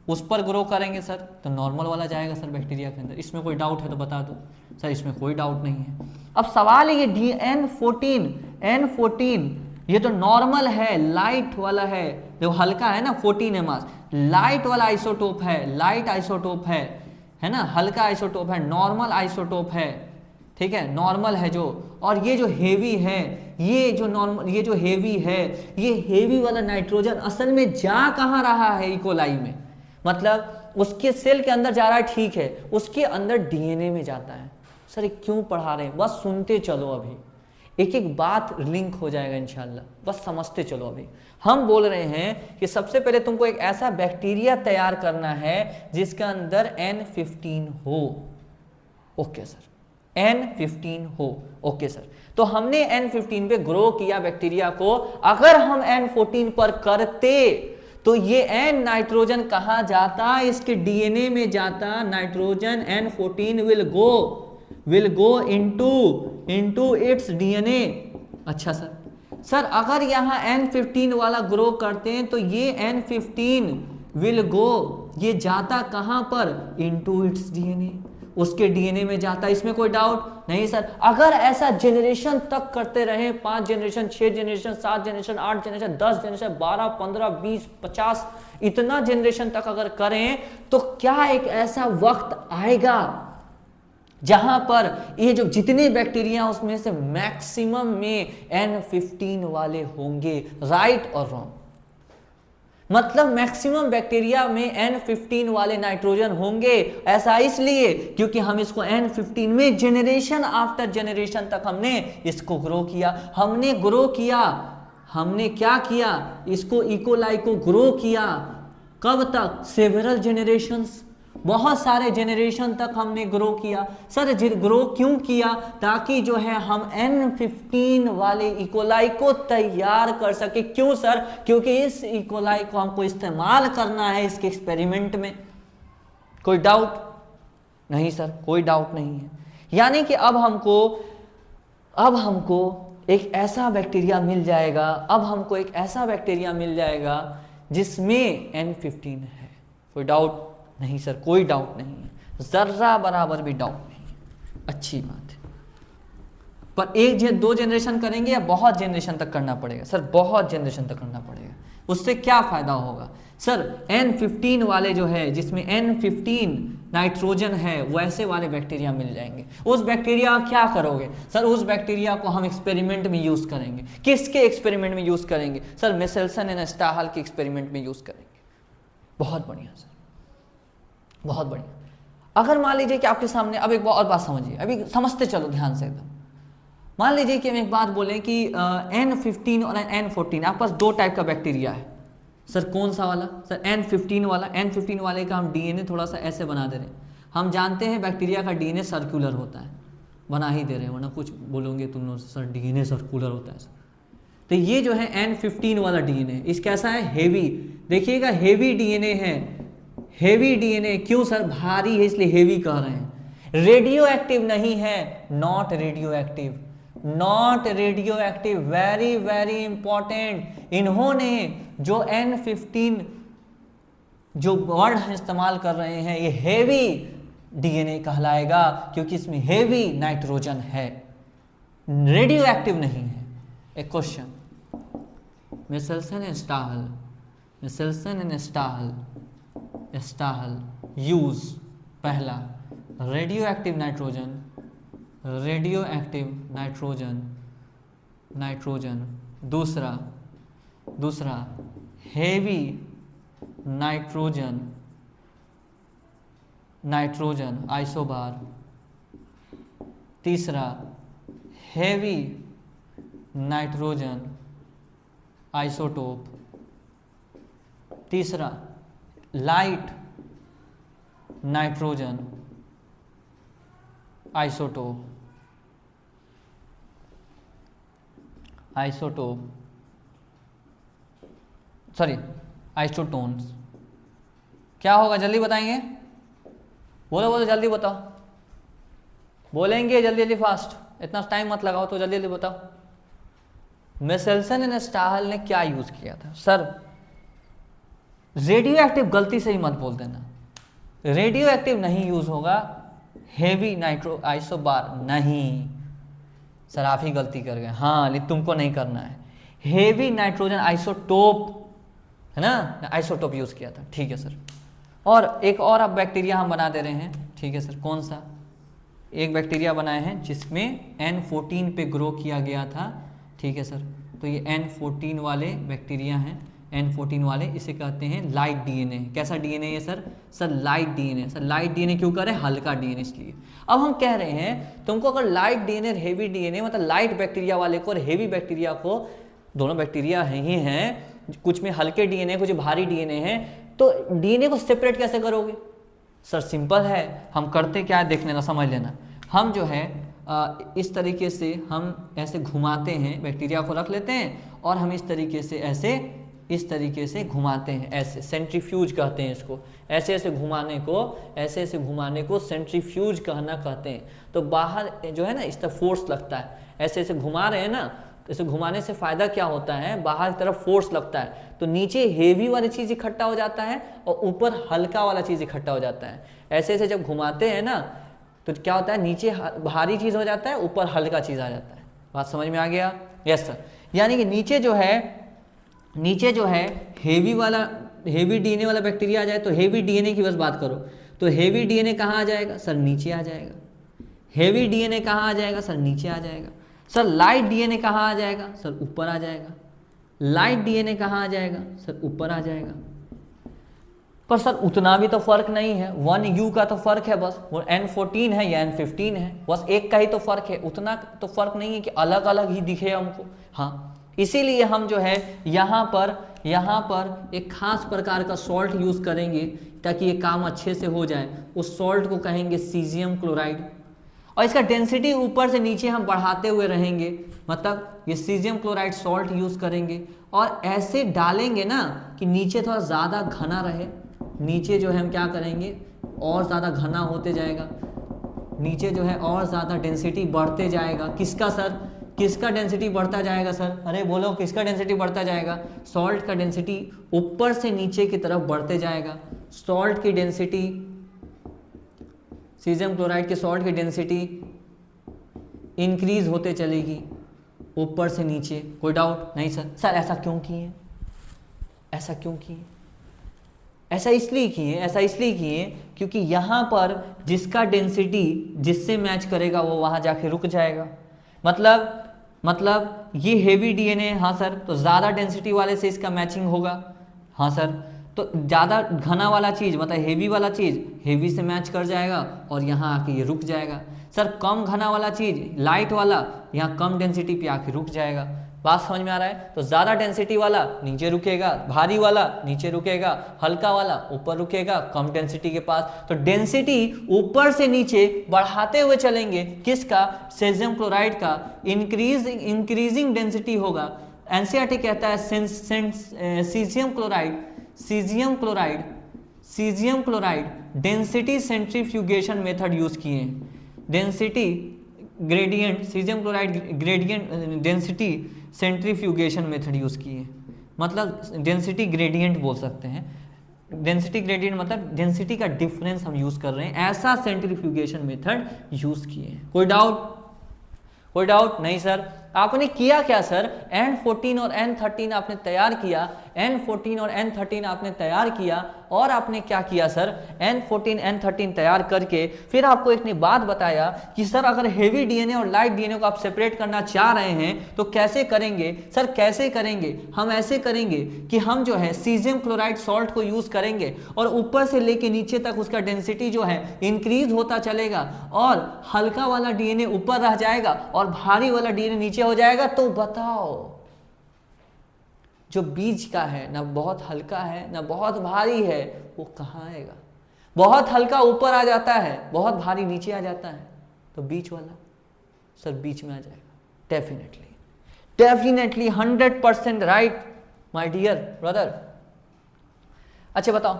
उस पर ग्रो करेंगे सर तो नॉर्मल वाला जाएगा सर बैक्टीरिया के अंदर। इसमें कोई डाउट है तो बता दो। सर इसमें कोई डाउट नहीं है। अब सवाल है ये N14 ये तो नॉर्मल है, लाइट वाला है, जो हल्का है ना, 14 है मास, लाइट वाला आइसोटोप है, लाइट आइसोटोप है ना, हल्का आइसोटोप है, नॉर्मल आइसोटोप है। ठीक है, नॉर्मल है जो। और ये जो हेवी है, ये जो नॉर्मल, ये जो हेवी है, ये हेवी वाला नाइट्रोजन असल में जा कहाँ रहा है? इकोलाई में। मतलब उसके सेल के अंदर जा रहा है, ठीक है, उसके अंदर डीएनए में जाता है। सर ये क्यों पढ़ा रहे हैं? बस सुनते चलो, अभी एक एक बात लिंक हो जाएगा इंशाल्लाह, बस समझते चलो। अभी हम बोल रहे हैं कि सबसे पहले तुमको एक ऐसा बैक्टीरिया तैयार करना है जिसके अंदर N15 हो। ओके सर, N15 हो। ओके सर, तो हमने N15 पे ग्रो किया बैक्टीरिया को। अगर हम N14 पर करते तो ये N नाइट्रोजन कहाँ जाता? इसके डीएनए में जाता। Nitrogen N14 will go into its DNA. अच्छा सर अगर यहाँ N15 वाला ग्रो करते हैं तो ये N15 विल गो, ये जाता कहाँ पर? इनटू इट्स डीएनए, उसके डीएनए में जाता। इसमें कोई डाउट नहीं सर। अगर ऐसा जनरेशन तक करते रहे, 5 generation, 6 generation, 7 generation, 8 generation, 10 generation, 12, 15, 20, 50, इतना जनरेशन तक अगर करें तो क्या एक ऐसा वक्त आएगा जहां पर ये जो जितने बैक्टीरिया उसमें से मैक्सिमम में N15 वाले होंगे। राइट और रॉन्ग? मतलब मैक्सिमम बैक्टीरिया में N15 वाले नाइट्रोजन होंगे। ऐसा इसलिए क्योंकि हम इसको N15 में जनरेशन आफ्टर जनरेशन तक हमने इसको ग्रो किया। हमने क्या किया? इसको इकोलाई को ग्रो किया। कब तक? सेवरल जनरेशंस, बहुत सारे जनरेशन तक हमने ग्रो किया। सर ग्रो क्यों किया? ताकि जो है हम N15 वाले इकोलाई को तैयार कर सके। क्यों सर? क्योंकि इस इकोलाई को हमको इस्तेमाल करना है इसके एक्सपेरिमेंट में। कोई डाउट नहीं सर? कोई डाउट नहीं है। यानी कि अब हमको एक ऐसा बैक्टीरिया मिल जाएगा, जिसमें N15 है। कोई डाउट नहीं सर? कोई डाउट नहीं है, जर्रा बराबर भी डाउट नहीं है। अच्छी बात है। पर 1 2 जनरेशन करेंगे या बहुत जनरेशन तक करना पड़ेगा? सर बहुत जनरेशन तक करना पड़ेगा। उससे क्या फायदा होगा सर? N15 वाले जो है जिसमें N15 नाइट्रोजन है वैसे वाले बैक्टीरिया मिल जाएंगे। उस बैक्टीरिया क्या करोगे सर? उस बैक्टीरिया को हम एक्सपेरिमेंट में यूज करेंगे। किसके एक्सपेरिमेंट में यूज करेंगे सर? मेसेल्सन एंड स्टाहल के एक्सपेरिमेंट में यूज करेंगे। बहुत बढ़िया सर, बहुत बढ़िया। अगर मान लीजिए कि आपके सामने, अब एक और बात समझिए, अभी समझते चलो ध्यान से एकदम। मान लीजिए कि हम एक बात बोलें कि N15 और N14 आपके पास दो टाइप का बैक्टीरिया है सर। कौन सा वाला सर? N15 वाला। N15 वाले का हम डीएनए थोड़ा सा ऐसे बना दे रहे हैं। हम जानते हैं बैक्टीरिया का डीएनए सर्कुलर होता है, बना ही दे रहे हैं, वरना कुछ बोलोगे तुम लोग सर डीएनए सर्कुलर होता है सर। तो ये जो है N15 वाला डीएनए, इस कैसा है? हेवी। देखिएगा हेवी डीएनए है। हेवी डीएनए क्यों सर? भारी है इसलिए हेवी कह रहे हैं। रेडियो एक्टिव नहीं है, not radio active, not radio active. Very very important. इन्होंने जो N15 जो वर्ड इस्तेमाल कर रहे हैं ये हेवी डीएनए कहलाएगा, क्योंकि इसमें हेवी नाइट्रोजन है, रेडियो एक्टिव नहीं है। एक question, Meselson and Stahl, Meselson and Stahl use पहला radioactive nitrogen, radioactive nitrogen, nitrogen. दूसरा हेवी नाइट्रोजन, नाइट्रोजन आइसोबार। तीसरा हेवी नाइट्रोजन आइसोटोप। तीसरा लाइट नाइट्रोजन आइसोटोप, आइसोटोन्स। क्या होगा जल्दी बताएंगे? बोलो बोलो जल्दी बताओ। बोलेंगे जल्दी जल्दी फास्ट, इतना टाइम मत लगाओ, तो जल्दी जल्दी बताओ। मेसेल्सन एंड स्टाहल ने क्या यूज किया था सर? रेडियो एक्टिव गलती से ही मत बोल देना, रेडियो एक्टिव नहीं यूज होगा। हेवी नाइट्रो आइसोबार नहीं सर, आप ही गलती कर गए। हाँ लेकिन तुमको नहीं करना है। हेवी नाइट्रोजन आइसोटोप है ना, आइसोटोप यूज किया था। ठीक है सर। और एक और अब बैक्टीरिया हम बना दे रहे हैं। ठीक है सर, कौन सा? एक बैक्टीरिया बनाए हैं जिसमें N14 पे ग्रो किया गया था। ठीक है सर, तो ये N14 वाले बैक्टीरिया हैं। N14 वाले, इसे कहते हैं लाइट डीएनए। कैसा डीएनए है sir? Sir light DNA. Sir light DNA क्यों कह रहे हैं? हल्का डीएनए इसलिए। अब हम कह रहे हैं तुमको अगर लाइट डीएनए और हेवी डीएनए, मतलब लाइट बैक्टीरिया वाले को और हेवी बैक्टीरिया को, दोनों बैक्टीरिया ही हैं, कुछ में हल्के डीएनए कुछ भारी डीएनए है, तो डीएनए को सेपरेट कैसे करोगे सर? सिंपल है, हम करते क्या है देख लेना, समझ लेना। हम जो है इस तरीके से हम ऐसे घुमाते हैं, बैक्टीरिया को रख लेते हैं और हम इस तरीके से ऐसे इस तरीके से घुमाते हैं, ऐसे सेंट्रीफ्यूज कहते हैं इसको। ऐसे ऐसे घुमाने को सेंट्रीफ्यूज कहते हैं। तो बाहर जो है ना इस तरफ फोर्स लगता है, ऐसे ऐसे घुमा रहे हैं ना, तो इसे घुमाने से फायदा क्या होता है? बाहर की तरफ फोर्स लगता है, तो नीचे हेवी वाली चीज इकट्ठा हो जाता है और ऊपर हल्का वाला चीज इकट्ठा हो जाता है। ऐसे ऐसे जब घुमाते हैं ना तो क्या होता है? नीचे भारी चीज हो जाता है, ऊपर हल्का चीज आ जाता है। बात समझ में आ गया? Yes sir. यानी कि नीचे जो है हेवी डीएनए वाला बैक्टीरिया आ जाए तो हेवी डीएनए की बस बात करो, तो हेवी डीएनए कहाँ आ जाएगा सर? नीचे आ जाएगा। हेवी डीएनए कहाँ आ जाएगा सर? नीचे आ जाएगा। सर लाइट डीएनए कहाँ आ जाएगा सर? ऊपर आ जाएगा। लाइट डीएनए कहाँ आ जाएगा सर? ऊपर आ जाएगा। पर सर उतना भी तो फर्क नहीं है, 1U का तो फर्क है बस, वो N14 है या N15 है, बस एक का ही तो फर्क है, उतना तो फर्क नहीं है कि अलग अलग ही दिखे हमको। हाँ, इसीलिए हम जो है यहाँ पर एक खास प्रकार का सॉल्ट यूज करेंगे ताकि ये काम अच्छे से हो जाए। उस सॉल्ट को कहेंगे सीजियम क्लोराइड, और इसका डेंसिटी ऊपर से नीचे हम बढ़ाते हुए रहेंगे, मतलब ये सीजियम क्लोराइड सॉल्ट यूज करेंगे और ऐसे डालेंगे ना कि नीचे थोड़ा ज़्यादा घना रहे। नीचे जो है हम क्या करेंगे, और ज़्यादा घना होते जाएगा, नीचे जो है और ज़्यादा डेंसिटी बढ़ते जाएगा। किसका सर? किसका डेंसिटी बढ़ता जाएगा सर? अरे बोलो किसका डेंसिटी बढ़ता जाएगा? सॉल्ट का डेंसिटी ऊपर से नीचे की तरफ बढ़ते जाएगा। सॉल्ट की डेंसिटी, सीजियम क्लोराइड के सॉल्ट की डेंसिटी इंक्रीज होते चलेगी ऊपर से नीचे। कोई डाउट नहीं सर? सर ऐसा क्यों किए? ऐसा क्यों किए? ऐसा इसलिए किए क्योंकि यहाँ पर जिसका डेंसिटी जिससे मैच करेगा वो वहाँ जाके रुक जाएगा। मतलब ये हेवी डीएनए, हाँ सर, तो ज़्यादा डेंसिटी वाले से इसका मैचिंग होगा, हाँ सर। तो ज़्यादा घना वाला चीज़ मतलब हेवी वाला चीज़ हेवी से मैच कर जाएगा और यहाँ आके ये रुक जाएगा। सर कम घना वाला चीज़ लाइट वाला यहाँ कम डेंसिटी पे आके रुक जाएगा। बात समझ में आ रहा है? तो ज़्यादा डेंसिटी वाला नीचे रुकेगा, भारी वाला नीचे रुकेगा, हल्का वाला ऊपर रुकेगा कम डेंसिटी के पास। तो डेंसिटी ऊपर से नीचे बढ़ाते हुए चलेंगे, किसका? सेजियम क्लोराइड का इंक्रीजिंग डेंसिटी होगा। एनसीईआरटी कहता है caesium chloride density centrifugation method use किए हैं। Density gradient, caesium chloride gradient density centrifugation method use किए, मतलब डेंसिटी ग्रेडियंट बोल सकते हैं। डेंसिटी ग्रेडियंट मतलब डेंसिटी का डिफरेंस हम यूज कर रहे हैं, ऐसा सेंट्रीफ्यूगेशन मेथड यूज किए। कोई डाउट नहीं सर? आपने किया क्या सर? N14 और N13 आपने तैयार किया, N14 और N13 आपने तैयार किया, और आपने क्या किया सर? N14 N13 तैयार करके फिर आपको एक ने बात बताया कि सर अगर हेवी डीएनए और लाइट डीएनए को आप सेपरेट करना चाह रहे हैं तो कैसे करेंगे? सर कैसे करेंगे? हम ऐसे करेंगे कि हम जो है सीजियम क्लोराइड सॉल्ट को यूज करेंगे और ऊपर से लेके नीचे तक उसका डेंसिटी जो है इंक्रीज होता चलेगा और हल्का वाला डीएनए ऊपर रह जाएगा और भारी वाला डीएनए नीचे हो जाएगा। तो बताओ, जो बीच का है ना बहुत हल्का है ना बहुत भारी है, वो कहाँ आएगा? बहुत हल्का ऊपर आ जाता है, बहुत भारी नीचे आ जाता है, तो बीच वाला सर बीच में आ जाएगा। Definitely 100% right my dear brother. अच्छा बताओ,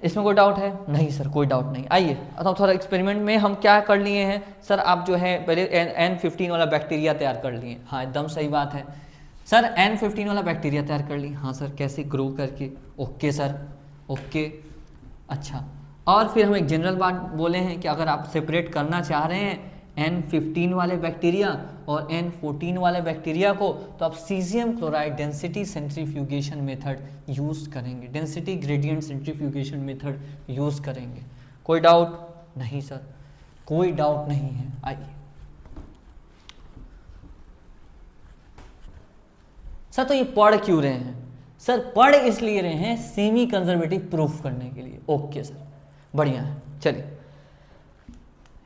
इसमें कोई डाउट है? नहीं सर कोई डाउट नहीं। आइए अब थोड़ा एक्सपेरिमेंट में हम क्या कर लिए हैं सर, आप जो है पहले N15 वाला बैक्टीरिया तैयार कर लिए। हाँ एकदम सही बात है सर, N15 वाला बैक्टीरिया तैयार कर ली। हाँ सर, कैसे ग्रो करके? Okay sir, okay. अच्छा, और फिर हम एक जनरल बात बोले हैं कि अगर आप सेपरेट करना चाह रहे हैं N15 वाले बैक्टीरिया और N14 वाले बैक्टीरिया को, तो आप caesium chloride density centrifugation method use करेंगे, density gradient centrifugation method use करेंगे। कोई डाउट नहीं सर? कोई डाउट नहीं है। आइए सर, तो ये पढ़ क्यों रहे हैं सर? पढ़ इसलिए रहे हैं सेमी कंजर्वेटिव प्रूफ करने के लिए। ओके सर, बढ़िया है। चलिए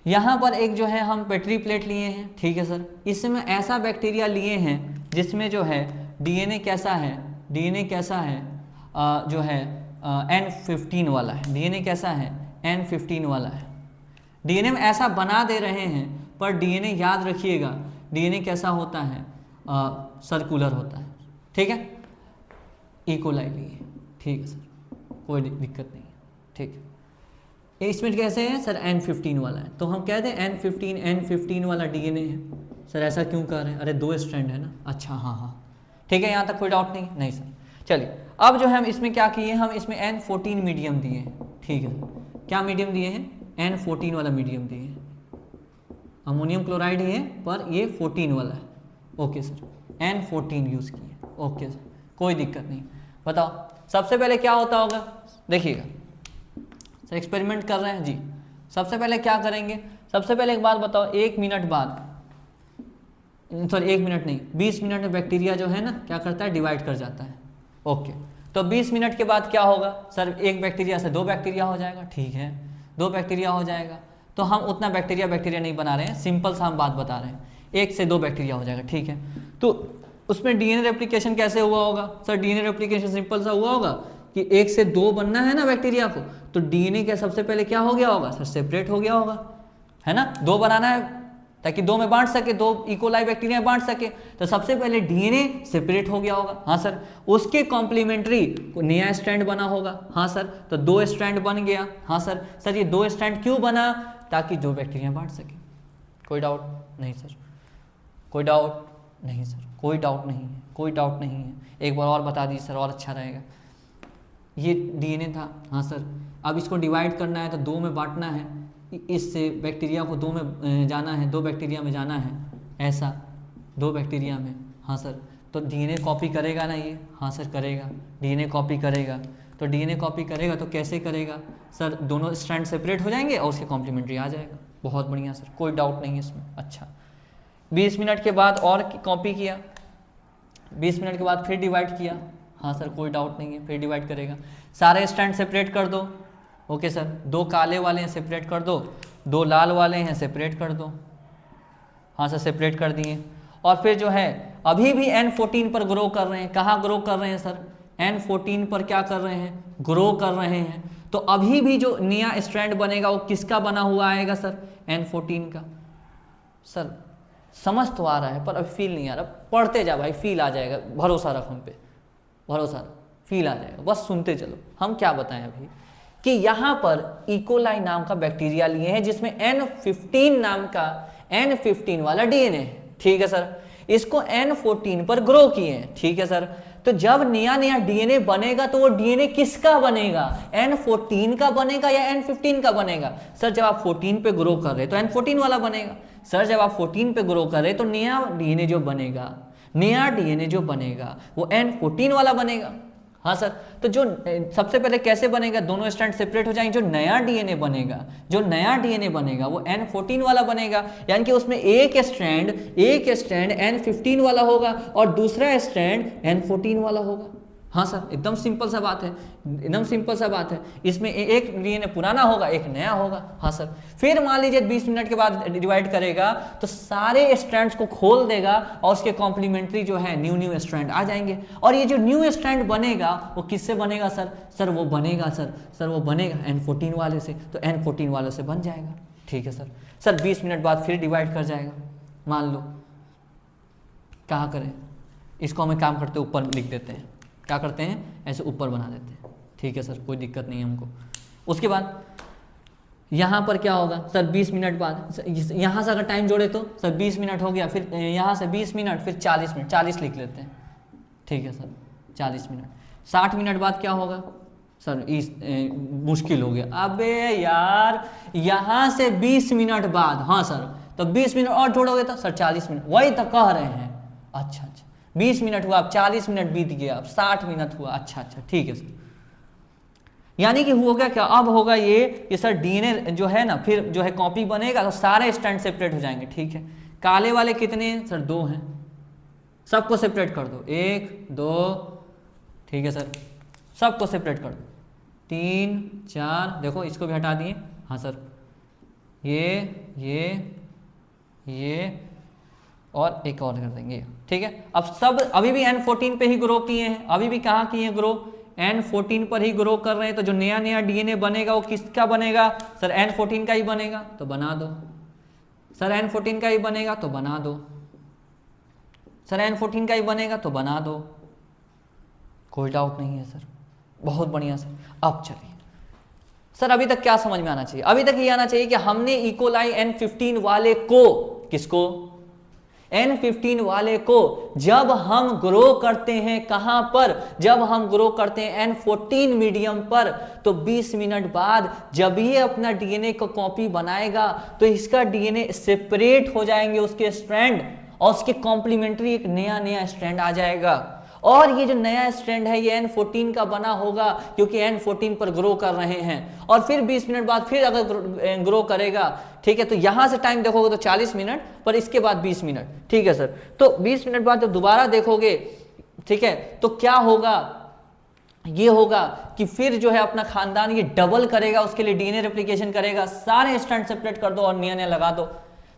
यहाँ पर एक जो है हम पेट्री प्लेट लिए हैं, ठीक है सर। इसमें ऐसा बैक्टीरिया लिए हैं जिसमें जो है डीएनए कैसा है, डीएनए कैसा है जो है N15 वाला है। डीएनए कैसा है? N15 वाला है। डीएनए में ऐसा बना दे रहे हैं, पर डीएनए याद रखिएगा डीएनए कैसा होता है? सर्कुलर होता है, ठीक है। इकोलाई लिए, ठीक है सर, कोई दिक्कत नहीं है, ठीक है। इसमें कैसे है सर? N15 वाला है, तो हम कहते हैं N15 वाला डीएनए है। सर ऐसा क्यों कर रहे हैं? अरे 2 स्ट्रैंड है ना। अच्छा हाँ, ठीक है, यहाँ तक कोई डाउट नहीं? नहीं सर। चलिए अब जो है हम इसमें क्या किए, हम इसमें N14 मीडियम दिए हैं, ठीक है। क्या मीडियम दिए हैं? N14 वाला मीडियम दिए हैं। अमोनियम क्लोराइड ही है पर ये 14 वाला है। ओके सर, N14 यूज़ किए। ओके सर, कोई दिक्कत नहीं। बताओ सबसे पहले क्या होता होगा, देखिएगा सर, एक्सपेरिमेंट कर रहे हैं जी। सबसे पहले क्या करेंगे? सबसे पहले एक बात बताओ, 1 मिनट बाद, सॉरी 1 मिनट नहीं, 20 मिनट में बैक्टीरिया जो है ना क्या करता है? डिवाइड कर जाता है। ओके, तो 20 मिनट के बाद क्या होगा सर? एक बैक्टीरिया से 2 बैक्टीरिया हो जाएगा, ठीक है, 2 बैक्टीरिया हो जाएगा। तो हम उतना बैक्टीरिया नहीं बना रहे हैं, सिंपल सा हम बात बता रहे हैं, 1 से 2 बैक्टीरिया हो जाएगा, ठीक है। तो उसमें डीएनए रेप्लिकेशन कैसे हुआ होगा सर? डीएनए रेप्लिकेशन सिंपल सा हुआ होगा कि 1 से 2 बनना है ना बैक्टीरिया को, तो डीएनए क्या सबसे पहले क्या हो गया होगा सर? सेपरेट हो गया होगा, है ना। 2 बनाना है ताकि 2 में बांट सके, 2 इकोलाई बैक्टीरिया बांट सके, तो सबसे पहले डीएनए सेपरेट हो गया होगा। हाँ सर, उसके कॉम्प्लीमेंट्री नया स्ट्रैंड बना होगा। हाँ सर, तो 2 स्ट्रैंड बन गया। हाँ सर, सर ये 2 स्ट्रैंड क्यों बना? ताकि 2 बैक्टीरिया बांट सके। कोई डाउट नहीं सर? कोई डाउट नहीं सर? कोई डाउट नहीं है, कोई डाउट नहीं है। एक बार और बता दीजिए सर, और अच्छा रहेगा। ये डीएनए था, हाँ सर, अब इसको डिवाइड करना है तो 2 में बांटना है, इससे बैक्टीरिया को 2 में जाना है, 2 बैक्टीरिया में जाना है, ऐसा 2 बैक्टीरिया में। हाँ सर, तो डीएनए कॉपी करेगा ना ये, हाँ सर करेगा, डीएनए कॉपी करेगा। तो डीएनए कॉपी करेगा तो कैसे करेगा सर, दोनों स्ट्रैंड सेपरेट हो जाएंगे और उसके कॉम्प्लीमेंट्री आ जाएगा। बहुत बढ़िया सर, कोई डाउट नहीं है इसमें। अच्छा 20 मिनट के बाद और कॉपी किया, 20 मिनट के बाद फिर डिवाइड किया, हाँ सर कोई डाउट नहीं है, फिर डिवाइड करेगा। सारे स्ट्रैंड सेपरेट कर दो, ओके सर, 2 काले वाले हैं सेपरेट कर दो, 2 लाल वाले हैं सेपरेट कर दो, हाँ सर सेपरेट कर दिए। और फिर जो है अभी भी N14 पर ग्रो कर रहे हैं, कहाँ ग्रो कर रहे हैं सर, N14 पर क्या कर रहे हैं, ग्रो कर रहे हैं। तो अभी भी जो नया स्ट्रैंड बनेगा वो किसका बना हुआ आएगा सर, N14 का। सर समझ तो आ रहा है पर अब फील नहीं आ रहा, पढ़ते जा भाई, फील आ जाएगा, भरोसा रख हम पे, भरोसा रख, फील आ जाएगा, बस सुनते चलो। हम क्या बताएं अभी कि यहाँ पर इकोलाई नाम का बैक्टीरिया लिए हैं जिसमें N15 नाम का N15 वाला डीएनए है, ठीक है सर। इसको N14 पर ग्रो किए हैं, ठीक है सर। तो जब नया नया डीएनए बनेगा तो वो डीएनए किसका बनेगा, N14 का बनेगा या N15 का बनेगा। सर जब आप 14 पे ग्रो कर रहे तो N14 वाला बनेगा। सर जब आप 14 पे ग्रो कर रहे तो नया डीएनए जो बनेगा, नया डीएनए जो बनेगा वो N14 वाला बनेगा। हाँ सर, तो जो सबसे पहले कैसे बनेगा, दोनों स्ट्रैंड सेपरेट हो जाएंगे, जो नया डीएनए बनेगा, जो नया डीएनए बनेगा वो N14 वाला बनेगा, यानी कि उसमें एक स्ट्रैंड N15 वाला होगा और दूसरा स्ट्रैंड N14 वाला होगा। हाँ सर एकदम सिंपल सा बात है, एकदम सिंपल सा बात है। इसमें एक डीएनए पुराना होगा, एक नया होगा। हाँ सर, फिर मान लीजिए 20 मिनट के बाद डिवाइड करेगा तो सारे स्ट्रैंड्स को खोल देगा और उसके कॉम्प्लीमेंट्री जो है न्यू स्ट्रैंड आ जाएंगे। और ये जो न्यू स्ट्रैंड बनेगा वो किससे बनेगा सर, सर वो बनेगा सर वो बनेगा N14 वाले से, तो N14 वाले से बन जाएगा, ठीक है सर। सर 20 मिनट बाद फिर डिवाइड कर जाएगा, मान लो कहाँ करें इसको, हमें काम करते ऊपर लिख देते हैं, क्या करते हैं ऐसे ऊपर बना देते हैं, ठीक है सर कोई दिक्कत नहीं है हमको। उसके बाद यहाँ पर क्या होगा सर, 20 मिनट बाद यहाँ से अगर टाइम जोड़े तो सर 20 मिनट हो गया, फिर यहाँ से 20 मिनट, फिर 40 मिनट, 40 लिख लेते हैं, ठीक है सर 40 मिनट। 60 मिनट बाद क्या होगा सर, इस मुश्किल हो गया, अबे यार यहाँ से 20 मिनट बाद, हाँ सर तो 20 मिनट और जोड़ोगे तो सर 40 मिनट, वही तो कह रहे हैं। अच्छा 20 मिनट हुआ, अब 40 मिनट बीत गया, अब 60 मिनट हुआ, अच्छा ठीक है सर। यानी कि होगा क्या, अब होगा ये सर डीएनए जो है ना, फिर जो है कॉपी बनेगा तो सारे स्ट्रैंड सेपरेट हो जाएंगे, ठीक है। काले वाले कितने हैं सर, 2 हैं, सबको सेपरेट कर दो, 1 2, ठीक है सर, सबको सेपरेट कर दो, 3 4, देखो इसको भी हटा दिए, हाँ सर, ये और एक और कर देंगे, ठीक है। अब सब अभी भी N14 पे ही ग्रो किए हैं, अभी भी कहाँ किए हैं ग्रो, N14 पर ही ग्रो कर रहे हैं। तो जो नया नया डीएनए बनेगा वो किसका बनेगा सर, N14 का ही बनेगा, तो बना दो सर, N14 का ही बनेगा तो बना दो सर, N14 का ही बनेगा तो बना दो, कोई डाउट नहीं है सर, बहुत बढ़िया सर। अब चलिए सर, अभी तक क्या समझ में आना चाहिए, अभी तक ये आना चाहिए कि हमने इकोलाई N15 वाले को, किसको, N15 वाले को जब हम ग्रो करते हैं, कहां पर, जब हम ग्रो करते हैं N14 मीडियम पर, तो 20 मिनट बाद जब ये अपना डीएनए को कॉपी बनाएगा तो इसका डीएनए सेपरेट हो जाएंगे उसके स्ट्रैंड, और उसके कॉम्प्लीमेंट्री एक नया स्ट्रैंड आ जाएगा। और ये जो नया स्ट्रैंड है ये N14 का बना होगा क्योंकि N14 पर ग्रो कर रहे हैं। और फिर 20 मिनट बाद फिर अगर ग्रो करेगा, ठीक है, तो यहां से टाइम देखोगे तो 40 मिनट, पर इसके बाद 20 मिनट, ठीक है सर। तो 20 मिनट बाद जब दोबारा देखोगे, ठीक है, तो क्या होगा, ये होगा कि फिर जो है अपना खानदान ये डबल करेगा, उसके लिए डीएनए रेप्लिकेशन करेगा, सारे स्ट्रैंड सेपरेट कर दो और नया लगा दो।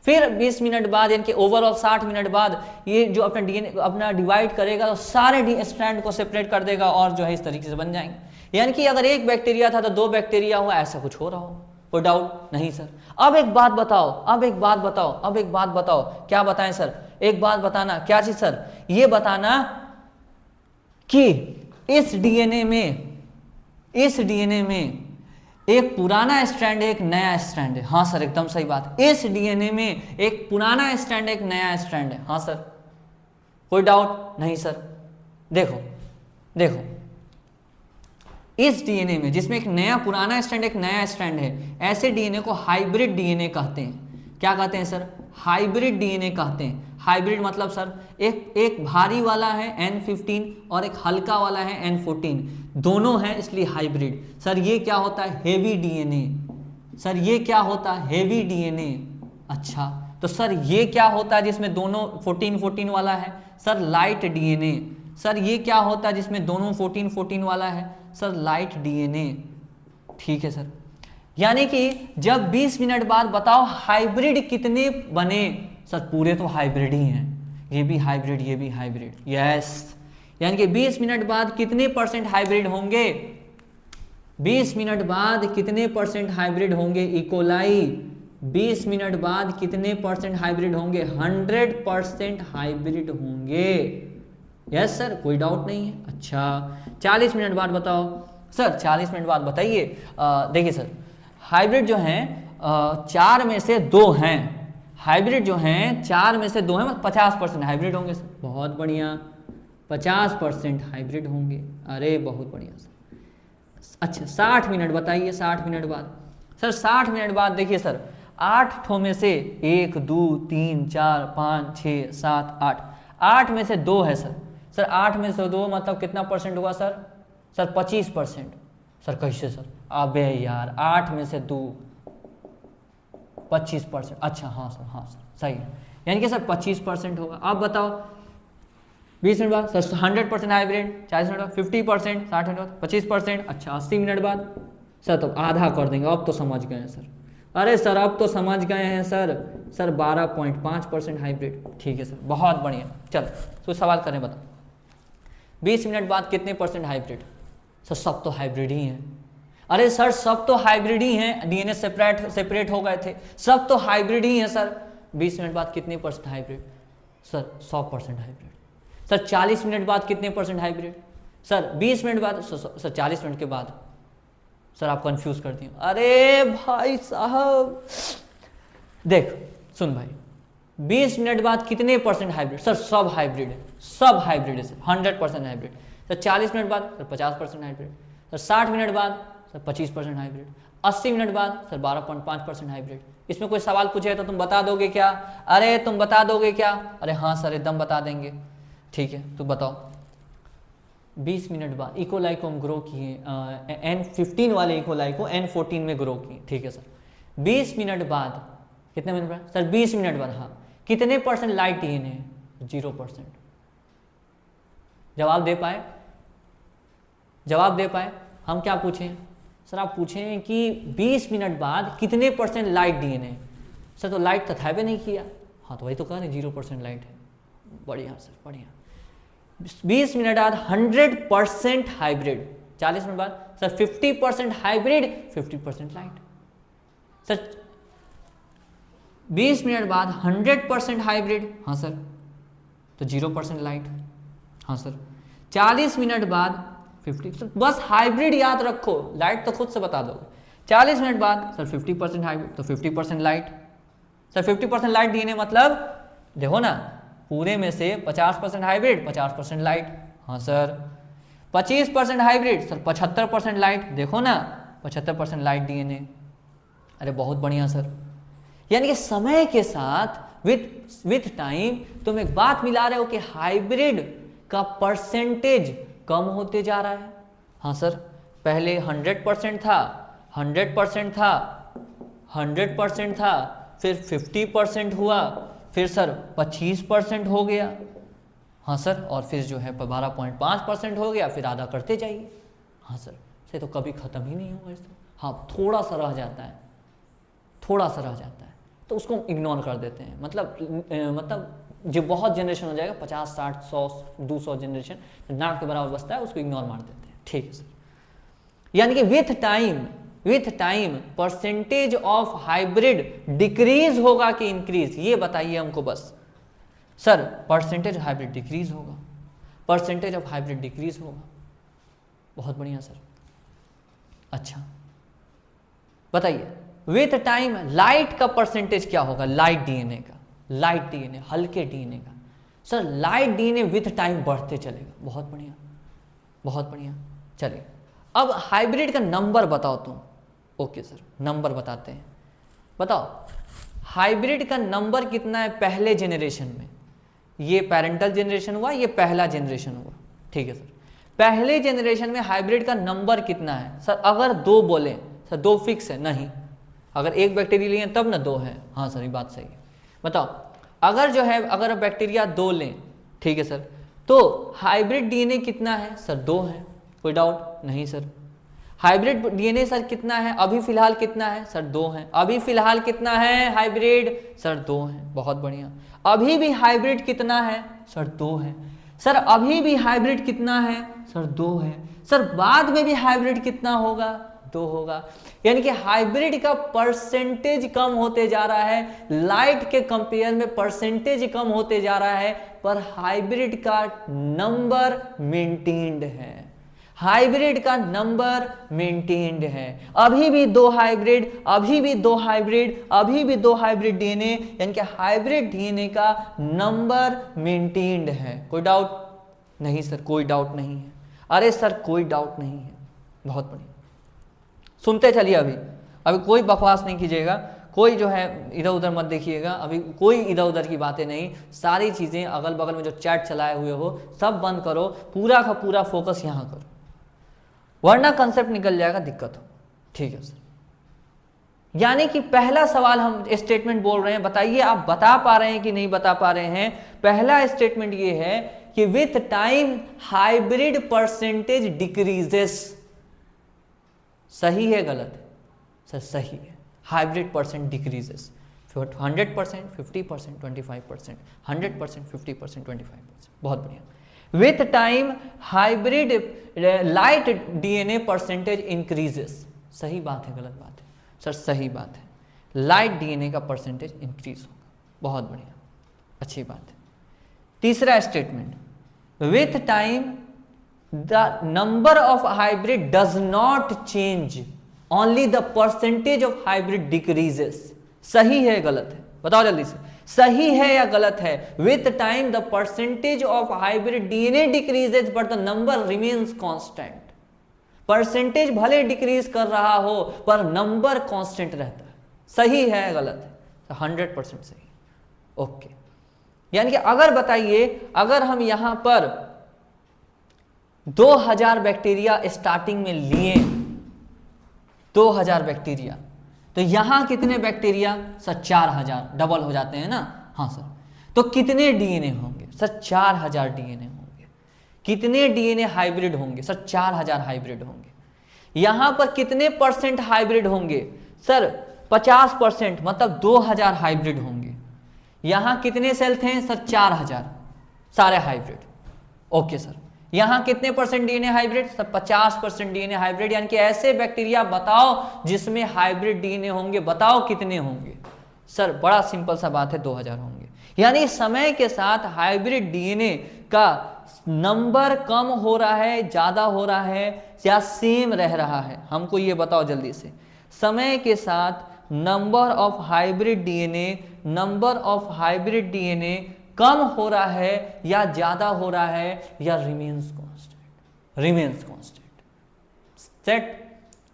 फिर 20 मिनट बाद यानी कि ओवरऑल 60 मिनट बाद ये जो अपना डीएनए अपना डिवाइड करेगा तो सारे स्ट्रैंड को सेपरेट कर देगा और जो है इस तरीके से बन जाएंगे। यानी कि अगर एक बैक्टीरिया था तो 2 बैक्टीरिया हुआ, ऐसा कुछ हो रहा हो, कोई डाउट नहीं सर। अब एक बात बताओ, क्या बताएं सर, एक बात बताना, क्या चीज सर, ये बताना कि इस डीएनए में एक पुराना स्ट्रैंड है, एक नया स्ट्रैंड है। हाँ सर एकदम सही बात, इस डीएनए में एक पुराना स्ट्रैंड है, एक नया स्ट्रैंड है। हाँ सर कोई डाउट नहीं सर। देखो इस डीएनए में जिसमें एक नया पुराना स्ट्रैंड एक नया स्ट्रैंड है, ऐसे डीएनए को हाइब्रिड डीएनए कहते हैं। क्या कहते हैं सर? हाइब्रिड डीएनए कहते हैं। हाइब्रिड मतलब सर एक भारी वाला है N15 और एक हल्का वाला है N14, दोनों हैं इसलिए हाइब्रिड। सर ये क्या होता है? Heavy DNA. सर ये क्या होता है? Heavy DNA. अच्छा, तो सर ये क्या होता है जिसमें दोनों 14 वाला है? Sir light DNA. सर ये क्या होता है जिसमें दोनों 14 वाला है? Sir light DNA. ठीक है सर, यानी कि जब 20 मिनट बाद बताओ हाइब्रिड कितने बने? सर पूरे तो हाइब्रिड ही हैं, ये भी हाइब्रिड, ये भी हाइब्रिड। यस, यानी कि 20 मिनट बाद कितने परसेंट हाइब्रिड होंगे? 20 मिनट बाद कितने परसेंट हाइब्रिड होंगे? इकोलाई 20 मिनट बाद कितने परसेंट हाइब्रिड होंगे? 100% हाइब्रिड होंगे। यस सर, कोई डाउट नहीं है। अच्छा, 40 मिनट बाद बताओ सर। 40 मिनट बाद बताइए। देखिए सर, हाइब्रिड जो हैं 4 में से 2 हैं। हाइब्रिड जो हैं 4 में से 2 हैं, मतलब 50% हाइब्रिड होंगे सर। बहुत बढ़िया, 50% हाइब्रिड होंगे। अरे बहुत बढ़िया सर। अच्छा, 60 मिनट बताइए। 60 मिनट बाद सर, 60 मिनट बाद देखिए सर, 8 ठो में से 1 2 3 4 5 6 7 8, 8 में से 2 है सर। सर 8 में से 2 मतलब कितना परसेंट हुआ सर? सर 25%। सर कैसे सर? अबे यार, 8 में से 2 25%। अच्छा हाँ सर, हाँ सर सही है, यानी कि सर 25% होगा। आप बताओ 20 मिनट बाद सर 100% हाइब्रिड। 40 मिनट बाद 50%, 60 मिनट बाद 25%। अच्छा 80 मिनट बाद सर तो आधा कर देंगे। अब तो समझ गए हैं सर। अरे सर अब तो समझ गए हैं सर। Sir 12.5% hybrid. ठीक है सर, बहुत बढ़िया। चलो तो सवाल करें, बताओ 20 मिनट बाद कितने परसेंट हाइब्रिड? सर सब तो हाइब्रिड ही हैं। अरे सर सब तो हाइब्रिड ही हैं, डीएनए सेपरेट हो गए थे, सब तो हाइब्रिड ही हैं सर। 20 मिनट बाद कितने percent hybrid? Sir 100% hybrid. Sir 40 minute बाद कितने परसेंट हाइब्रिड? सर 20 मिनट बाद, सर 40 मिनट के बाद। सर आप कंफ्यूज कर दिए। अरे भाई साहब देख, सुन भाई, 20 मिनट बाद कितने परसेंट हाइब्रिड? सर सब हाइब्रिड है, सब हाइब्रिड है सर, 100% हाइब्रिड। सर 40 मिनट बाद सर 50% हाइब्रिड। सर 60 मिनट बाद सर 25% हाइब्रिड। 80 मिनट बाद सर 12.5% हाइब्रिड। इसमें कोई सवाल पूछे तो तुम बता दोगे क्या? अरे तुम बता दोगे क्या? अरे हाँ सर एकदम बता देंगे। ठीक है, तो बताओ 20 मिनट बाद इकोलाई को हम ग्रो किए, N15 वाले इकोलाई को N14 में ग्रो किए। ठीक है सर, 20 मिनट बाद कितने मिनट बाद? सर 20 मिनट बाद। हाँ, कितने परसेंट लाइट डीएनए है? 0%। जवाब दे पाए? जवाब दे पाए? हम क्या पूछें सर? आप पूछें कि 20 मिनट बाद कितने परसेंट लाइट डीएनए? सर तो लाइट तो था भी नहीं किया। हाँ तो वही तो कह रहे 0% लाइट है। बढ़िया सर, बढ़िया। 20 मिनट बाद 100% हाइब्रिड। 40 मिनट बाद sir 50% hybrid, 50% light. Sir 20 minute बाद 100% हाइब्रिड। हाँ सर, तो 0% लाइट। हाँ सर, 40 मिनट बाद 50। सर बस हाइब्रिड याद रखो, लाइट तो खुद से बता दोगे। 40 मिनट बाद सर 50% हाइब्रिड, तो 50% लाइट। सर 50% लाइट डीएनए मतलब देखो ना, पूरे में से 50% हाइब्रिड, 50% लाइट। हाँ सर, 25% हाइब्रिड सर 75% लाइट। देखो ना, 75% लाइट डीएनए। अरे बहुत बढ़िया सर, यानी कि समय के साथ विथ टाइम तुम एक बात मिला रहे हो कि हाइब्रिड का परसेंटेज कम होते जा रहा है। हाँ सर, पहले 100% था, 100% था, 100% था, फिर 50% हुआ, फिर सर 25% हो गया। हाँ सर, और फिर जो है 12.5% हो गया, फिर आधा करते जाइए। हाँ सर, से तो कभी ख़त्म ही नहीं होगा इसको। हाँ थोड़ा सा रह जाता है, थोड़ा सा रह जाता है, तो उसको इग्नोर कर देते हैं। मतलब जो बहुत जनरेशन हो जाएगा, 50 60 100 200 जनरेशन नाक के बराबर बचता है, उसको इग्नोर मार देते हैं। ठीक है सर, यानी कि with time percentage of hybrid decrease होगा कि इंक्रीज, ये बताइए हमको बस। Sir percentage of hybrid decrease होगा, परसेंटेज ऑफ हाइब्रिड डिक्रीज होगा। बहुत बढ़िया सर। अच्छा बताइए, विथ टाइम लाइट का परसेंटेज क्या होगा? लाइट डीएनए का, लाइट डीएनए, हल्के डीएनए का। Sir light DNA with time बढ़ते चलेगा। बहुत बढ़िया, बहुत बढ़िया। चलिए अब हाइब्रिड का नंबर बताओ तुम। ओके सर, नंबर बताते हैं। बताओ हाइब्रिड का नंबर कितना है पहले जेनरेशन में, ये पेरेंटल जेनरेशन हुआ, ये पहला जेनरेशन हुआ, ठीक है सर। पहले जेनरेशन में हाइब्रिड का नंबर कितना है सर? अगर 2 बोले सर, 2 फिक्स है? नहीं, अगर एक बैक्टीरिया लिए तब ना 2 है। हाँ सर, ये बात सही है। बताओ, अगर जो है अगर बैक्टीरिया 2 लें, ठीक है सर, तो हाइब्रिड डीएनए कितना है सर? 2 है। कोई डाउट? नहीं सर। हाइब्रिड डीएनए सर कितना है अभी फिलहाल? कितना है सर? 2 है। अभी फिलहाल कितना है हाइब्रिड? सर 2 है। बहुत बढ़िया। अभी भी हाइब्रिड कितना है सर? 2 है। सर अभी भी हाइब्रिड कितना है सर? 2 है। सर बाद में भी हाइब्रिड कितना होगा? 2 होगा। यानी कि हाइब्रिड का परसेंटेज कम होते जा रहा है, लाइट के कंपेयर में परसेंटेज कम होते जा रहा है, पर हाइब्रिड का नंबर मेंटेन्ड है। हाइब्रिड का नंबर मेंटेन्ड है। अभी भी 2 हाइब्रिड, अभी भी 2 हाइब्रिड, अभी भी 2 हाइब्रिड डीएनए, यानी कि हाइब्रिड डीएनए का नंबर मेंटेन्ड है। कोई डाउट? नहीं सर, कोई डाउट नहीं है। अरे सर कोई डाउट नहीं है। बहुत बढ़िया, सुनते चलिए। अभी कोई बकवास नहीं कीजिएगा, कोई जो है इधर उधर मत देखिएगा, अभी कोई इधर उधर की बातें नहीं। सारी चीज़ें अगल बगल में जो चैट चलाए हुए हो सब बंद करो, पूरा का पूरा फोकस यहाँ करो, वरना कंसेप्ट निकल जाएगा, दिक्कत हो। ठीक है सर। यानी कि पहला सवाल हम स्टेटमेंट बोल रहे हैं, बताइए आप बता पा रहे हैं कि नहीं बता पा रहे हैं। पहला स्टेटमेंट ये है कि with time hybrid percentage decreases. सही है गलत है सर? सही है। Hybrid percent decreases 100%, 50%, 25%, 100%, 50%, 25%। बहुत बढ़िया। With time hybrid light DNA percentage increases. सही बात है गलत बात है सर? सही बात है। लाइट डीएनए का परसेंटेज इंक्रीज होगा। बहुत बढ़िया, अच्छी बात है। तीसरा statement, with time the number of hybrid does not change, only the percentage of hybrid decreases. सही है गलत है? बताओ जल्दी से, सही है या गलत है? With time the percentage of hybrid DNA decreases but the number remains constant. Percentage भले डिक्रीज कर रहा हो पर नंबर कांस्टेंट रहता है। सही है गलत है? 100% सही। ओके, यानी कि अगर बताइए, अगर हम यहां पर 2000 बैक्टीरिया स्टार्टिंग में लिए, 2000 बैक्टीरिया, तो यहां कितने बैक्टीरिया सर? 4000, डबल हो जाते हैं ना। हाँ सर। तो कितने डीएनए होंगे सर? 4000 डीएनए होंगे। कितने डीएनए हाइब्रिड होंगे सर? 4000 हाइब्रिड होंगे। यहां पर कितने परसेंट हाइब्रिड होंगे सर? 50%, मतलब 2000 हाइब्रिड होंगे। यहां कितने सेल थे सर? 4000 सारे हाइब्रिड। Okay sir. यहां कितने percent DNA hybrid sir? 50% DNA hybrid. यानी कि ऐसे बैक्टीरिया बताओ जिसमें हाइब्रिड डीएनए होंगे, बताओ कितने होंगे सर? बड़ा सिंपल सा बात है, 2000 होंगे। यानी समय के साथ हाइब्रिड डीएनए का नंबर कम हो रहा है, ज्यादा हो रहा है, या सेम रह रहा है? हमको ये बताओ जल्दी से। समय के साथ number of hybrid DNA, number of hybrid DNA कम हो रहा है या ज्यादा हो रहा है, या remains constant? Remains constant.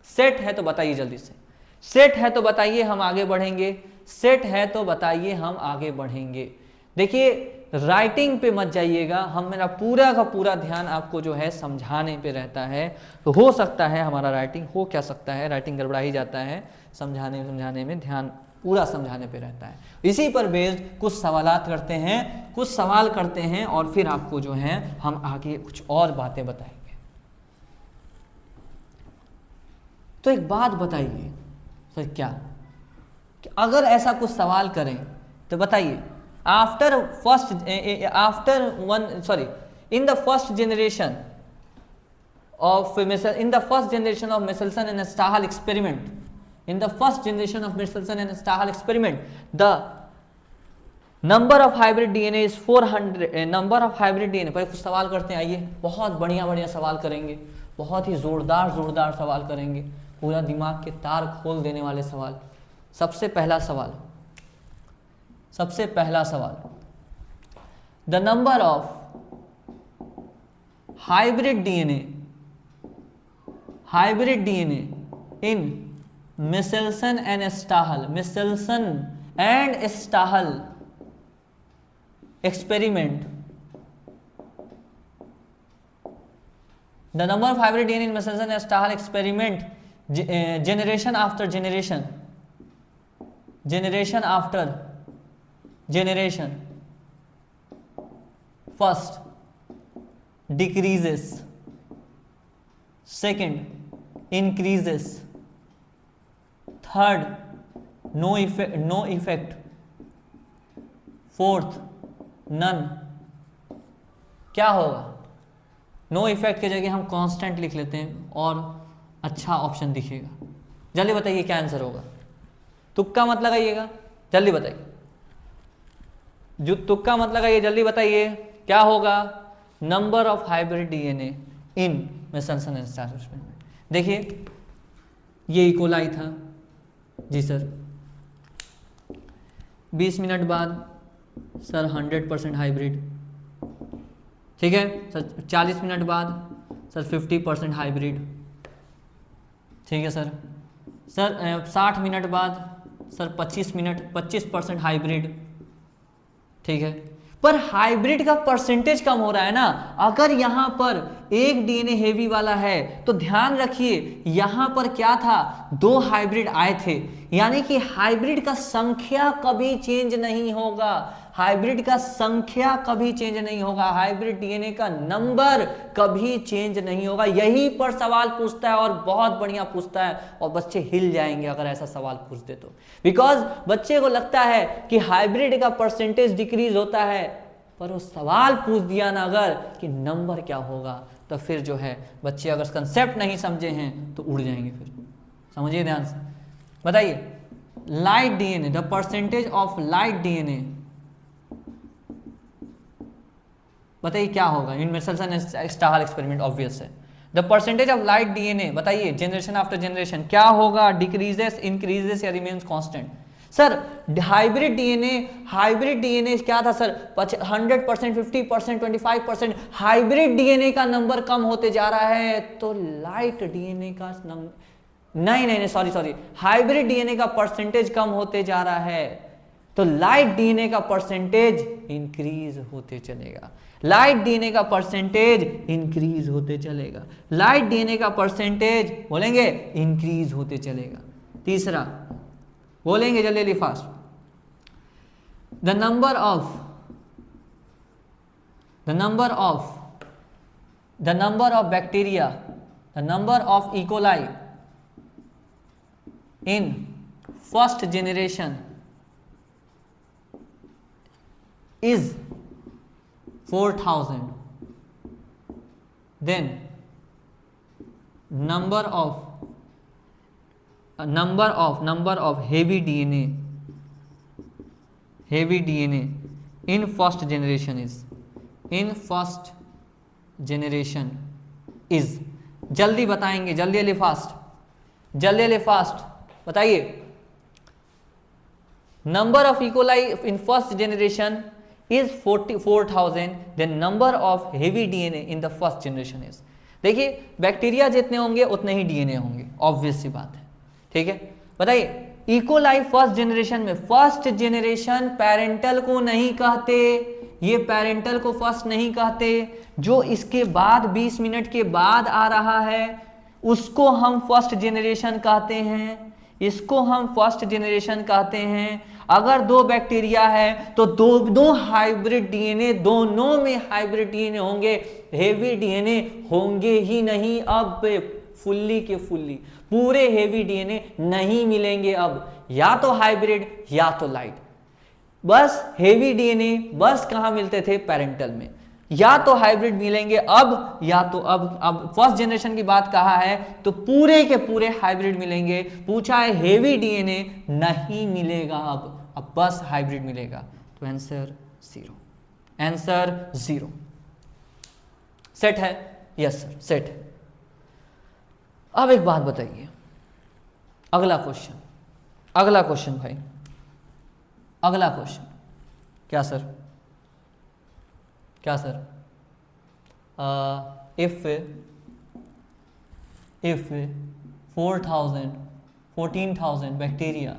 Set है तो बताइए जल्दी से। सेट है तो बताइए हम आगे बढ़ेंगे। सेट है तो बताइए हम आगे बढ़ेंगे। देखिए, राइटिंग पे मत जाइएगा, हम मेरा पूरा का पूरा ध्यान आपको जो है समझाने पे रहता है। तो हो सकता है हमारा राइटिंग हो क्या सकता है, राइटिंग गड़बड़ा ही जाता है, समझाने में ध्यान पूरा समझाने पे रहता है। इसी पर बेस्ड कुछ सवालात करते हैं, कुछ सवाल करते हैं, और फिर आपको जो है हम आगे कुछ और बातें बताएंगे। तो एक बात बताइए सर, क्या कि अगर ऐसा कुछ सवाल करें तो बताइए, in the first generation of Michelson and Stahel experiment, the number of hybrid DNA is 400. number of hybrid DNA पर कुछ सवाल करते हैं। आइए, बहुत बढ़िया सवाल करेंगे, बहुत ही जोरदार सवाल करेंगे, पूरा दिमाग के तार खोल देने वाले सवाल। सबसे पहला सवाल, the number of hybrid DNA in Michelson and and Stahl experiment, the number of hybrid DNA in Meselson and Stahl experiment, generation after generation after generation, first decreases, second increases, third no effect, fourth none. क्या होगा? No effect की जगह हम constant लिख लेते हैं और अच्छा ऑप्शन दिखेगा। जल्दी बताइए क्या आंसर होगा? तुक्का मत लगाइएगा, जल्दी बताइए। जो तुक्का मत लगाइए, जल्दी बताइए क्या होगा? Number of hybrid DNA in Meselson and Stahl experiment. देखिए ये इकोलाई था जी सर, 20 मिनट बाद सर 100% हाइब्रिड, ठीक है सर। 40 मिनट बाद सर 50% हाइब्रिड, ठीक है सर। सर 60 मिनट बाद सर 25% हाइब्रिड, ठीक है। पर हाइब्रिड का परसेंटेज कम हो रहा है ना। अगर यहां पर एक डीएनए हेवी वाला है तो ध्यान रखिए यहां पर क्या था, 2 हाइब्रिड आए थे, यानी कि हाइब्रिड का संख्या कभी चेंज नहीं होगा। हाइब्रिड का संख्या कभी चेंज नहीं होगा, हाइब्रिड डीएनए का नंबर कभी चेंज नहीं होगा। यही पर सवाल पूछता है और बहुत बढ़िया पूछता है, और बच्चे हिल जाएंगे अगर ऐसा सवाल पूछ दे तो। बिकॉज बच्चे को लगता है कि हाइब्रिड का परसेंटेज डिक्रीज होता है, पर वो सवाल पूछ दिया ना अगर कि नंबर क्या होगा, तो फिर जो है बच्चे अगर कंसेप्ट नहीं समझे हैं तो उड़ जाएंगे। फिर समझिए ध्यान से, बताइए light DNA, the percentage of light DNA, बताइए क्या होगा इन मेसेल्सन एंड स्टाहल एक्सपेरिमेंट। ऑब्वियस है the percentage of light DNA, बताइए जनरेशन आफ्टर जनरेशन क्या होगा? डिक्रीजेस, इंक्रीजेस या remains constant? Sir hybrid DNA क्या था सर? 100%, 50%, 25%। हाइब्रिड डीएनए का नंबर कम होते जा रहा है, तो लाइट डीएनए का नहीं सॉरी, हाइब्रिड डीएनए का परसेंटेज कम होते जा रहा है, तो लाइट डीएनए का परसेंटेज इंक्रीज होते चलेगा। लाइट डीएनए का परसेंटेज इंक्रीज होते चलेगा। लाइट डीएनए का परसेंटेज बोलेंगे इंक्रीज होते चलेगा। तीसरा बोलेंगे जल्दी fast, the number of bacteria, the number of E coli in first generation is 4000, then number of heavy DNA in first generation is जल्दी बताएंगे, जल्दी फास्ट बताइए। Number of E coli in first generation is 44,000, then number of heavy DNA in the first generation is, देखिए bacteria जितने होंगे उतने ही DNA होंगे, obvious सी बात है, ठीक है। बताइए इकोलाई फर्स्ट जनरेशन में, फर्स्ट जनरेशन पेरेंटल को नहीं कहते, ये पेरेंटल को फर्स्ट नहीं कहते, जो इसके बाद 20 मिनट के बाद आ रहा है उसको हम फर्स्ट जनरेशन कहते हैं, इसको हम फर्स्ट जनरेशन कहते हैं। अगर 2 बैक्टीरिया है तो दोनों हाइब्रिड डीएनए, दोनों में हाइब्रिड डीएनए होंगे, हेवी डीएनए होंगे ही नहीं। अब फुल्ली के फुल्ली पूरे हेवी डीएनए नहीं मिलेंगे अब, या तो हाइब्रिड या तो लाइट। बस हेवी डीएनए बस कहां मिलते थे? पेरेंटल में। या तो हाइब्रिड मिलेंगे अब, या तो अब फर्स्ट जनरेशन की बात कहा है तो पूरे के पूरे हाइब्रिड मिलेंगे। पूछा है हेवी डीएनए नहीं मिलेगा अब बस हाइब्रिड मिलेगा, तो आंसर 0। सेट है? यस सर सेट है। अब एक बात बताइए, अगला क्वेश्चन भाई, अगला क्वेश्चन क्या sir? if 14,000 bacteria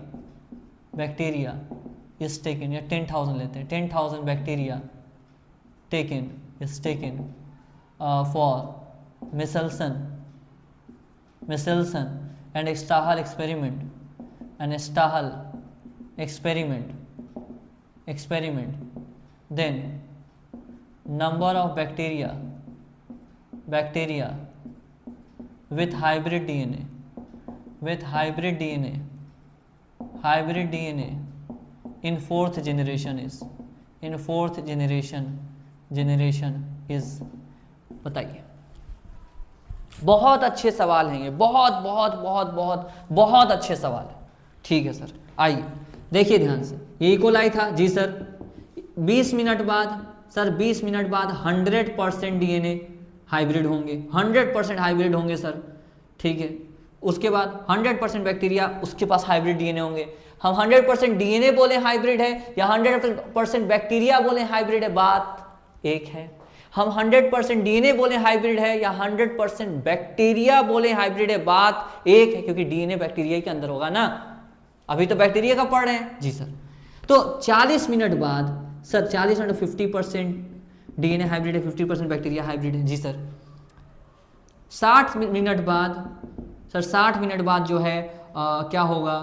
is taken, या 10,000 लेते हैं, 10,000 bacteria taken is taken for Michelson and Stahel experiment, then number of bacteria with hybrid DNA in fourth generation is बताइए। बहुत अच्छे सवाल हैं ये, बहुत बहुत बहुत बहुत बहुत अच्छे सवाल है। ठीक है सर, आइए देखिए ध्यान से। ये इकोलाई था जी सर। 20 मिनट बाद सर, 20 मिनट बाद 100% डीएनए हाइब्रिड होंगे, 100% हाइब्रिड होंगे सर। ठीक है, उसके बाद 100% बैक्टीरिया, उसके पास हाइब्रिड डीएनए होंगे। हम 100% डीएनए बोले हाइब्रिड है या 100% बैक्टीरिया बोले हाइब्रिड है, बात एक है। हम 100% डीएनए बोले हाइब्रिड है या 100% बैक्टीरिया बोले हाइब्रिड है, बात एक है, क्योंकि डीएनए बैक्टीरिया के अंदर होगा ना। अभी तो बैक्टीरिया का पढ़ रहे हैं जी सर। तो 40 मिनट बाद सर, 40 मिनट 50% डीएनए हाइब्रिड है, 50% बैक्टीरिया हाइब्रिड है जी सर। 60 मिनट बाद सर, 60 मिनट बाद जो है क्या होगा,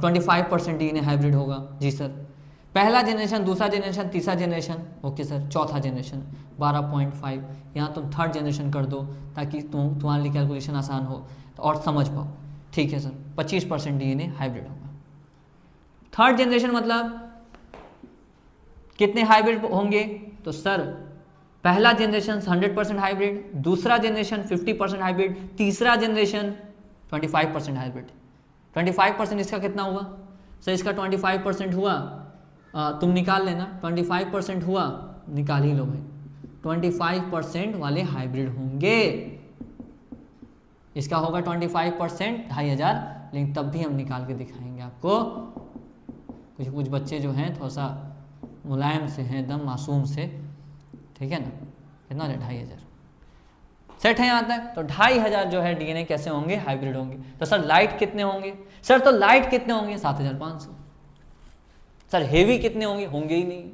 25% डीएनए हाइब्रिड होगा जी सर। पहला जनरेशन, दूसरा जनरेशन, तीसरा जनरेशन, ओके सर, चौथा जनरेशन 12.5। यहाँ तुम थर्ड जनरेशन कर दो ताकि तुम्हारे लिए कैलकुलेशन आसान हो और समझ पाओ। ठीक है सर, 25% डीएनए हाइब्रिड होगा। थर्ड जनरेशन मतलब कितने हाइब्रिड होंगे? तो सर पहला जनरेशन 100% हाइब्रिड, दूसरा जनरेशन 50% हाइब्रिड, तीसरा जनरेशन 25% हाइब्रिड। 25% इसका कितना हुआ सर? इसका 25% हुआ, तुम निकाल लेना, 25% हुआ, निकाल ही लो भाई। 25% वाले हाइब्रिड होंगे, इसका होगा 25%, 2,500, लेकिन तब भी हम निकाल के दिखाएंगे आपको। कुछ बच्चे जो हैं थोड़ा सा मुलायम से हैं, एकदम मासूम से, ठीक है ना। कितना है? 2,500 सेट है यहाँ तक। तो 2,500 जो है डीएनए कैसे होंगे? हाइब्रिड होंगे। तो सर लाइट कितने होंगे? सर तो लाइट कितने होंगे? 7,500। सर हेवी कितने होंगे? होंगे ही नहीं।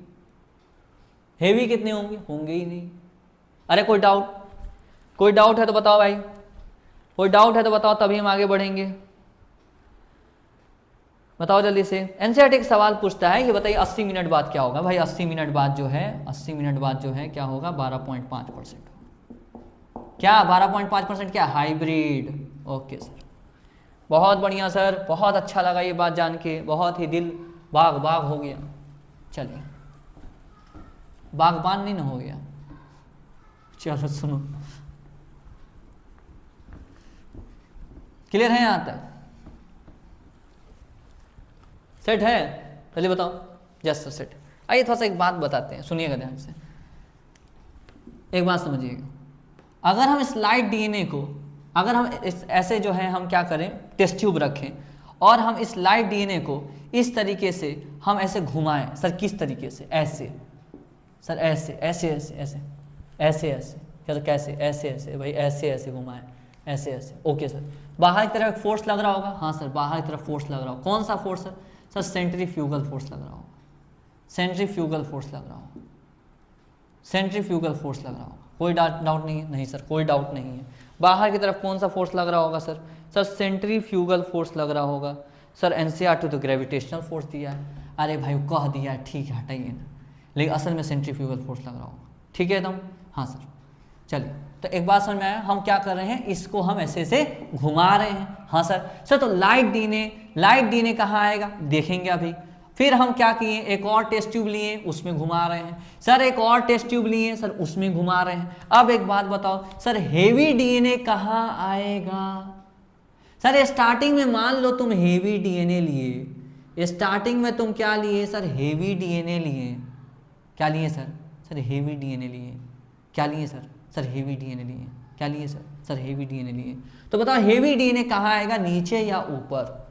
हेवी कितने होंगे? होंगे ही नहीं। अरे कोई डाउट है तो बताओ भाई, कोई डाउट है तो बताओ, तभी हम आगे बढ़ेंगे। बताओ जल्दी से। एनसीईआरटी एक सवाल पूछता है, ये बताइए 80 मिनट बाद क्या होगा? भाई 80 मिनट बाद जो है क्या होगा? 12.5%। क्या 12.5% क्या? हाइब्रिड। ओके सर, बहुत बढ़िया सर, बहुत अच्छा लगा ये बात जान के, बहुत ही दिल बाग हो गया। चलिए, बागबान नहीं ना हो गया। चलो सुनो, क्लियर है यहाँ तक? सेट है? चलिए बताओ। Just sir set. आइए थोड़ा सा एक बात बताते हैं, सुनिएगा ध्यान से, एक बात समझिएगा। अगर हम स्लाइड डीएनए को, अगर हम ऐसे जो है हम क्या करें, टेस्ट ट्यूब रखें और हम इस स्लाइड डीएनए को इस तरीके से हम ऐसे घुमाएं। सर किस तरीके से? ऐसे सर, ऐसे ऐसे ऐसे ऐसे ऐसे ऐसे सर, कैसे? ऐसे ऐसे भाई, ऐसे ऐसे घुमाएं, ऐसे ऐसे। ओके सर, बाहर की तरफ फोर्स लग रहा होगा। हाँ सर, बाहर की तरफ फोर्स लग रहा होगा। कौन सा force sir? Sir centrifugal force लग रहा होगा, सेंट्रीफ्यूगल फोर्स लग रहा होगा, सेंट्रीफ्यूगल फोर्स लग रहा होगा। कोई डाउट नहीं है? नहीं सर, कोई डाउट नहीं है। बाहर की तरफ कौन सा फोर्स लग रहा होगा सर? सर सेंट्रीफ्यूगल फोर्स लग रहा होगा। सर एनसीईआरटी तो ग्रेविटेशनल फोर्स दिया है। अरे भाई कह दिया है, ठीक है, हटाइए ना, लेकिन असल में सेंट्रीफ्यूगल फोर्स लग रहा होगा। ठीक है एकदम? हाँ सर। चलिए, तो एक बात समझ में आया, हम क्या कर रहे हैं, इसको हम ऐसे ऐसे घुमा रहे हैं। हाँ सर। तो लाइट डीएनए कहाँ आएगा देखेंगे अभी। फिर हम क्या किए, एक और टेस्ट ट्यूब लिए, उसमें घुमा रहे हैं। सर एक और टेस्ट ट्यूब लिए, सर उसमें घुमा रहे हैं। अब एक बात बताओ सर, हेवी डीएनए कहाँ आएगा? सर स्टार्टिंग में मान लो तुम हेवी डीएनए लिए, स्टार्टिंग में तुम क्या लिए सर? हेवी डीएनए लिए। क्या लिए सर? सर हेवी डीएनए लिए। क्या लिए सर? सर हेवी डीएनए लिए। क्या लिए सर? सर हेवी डीएनए लिए। तो बताओ हेवी डीएनए कहाँ आएगा, नीचे या ऊपर?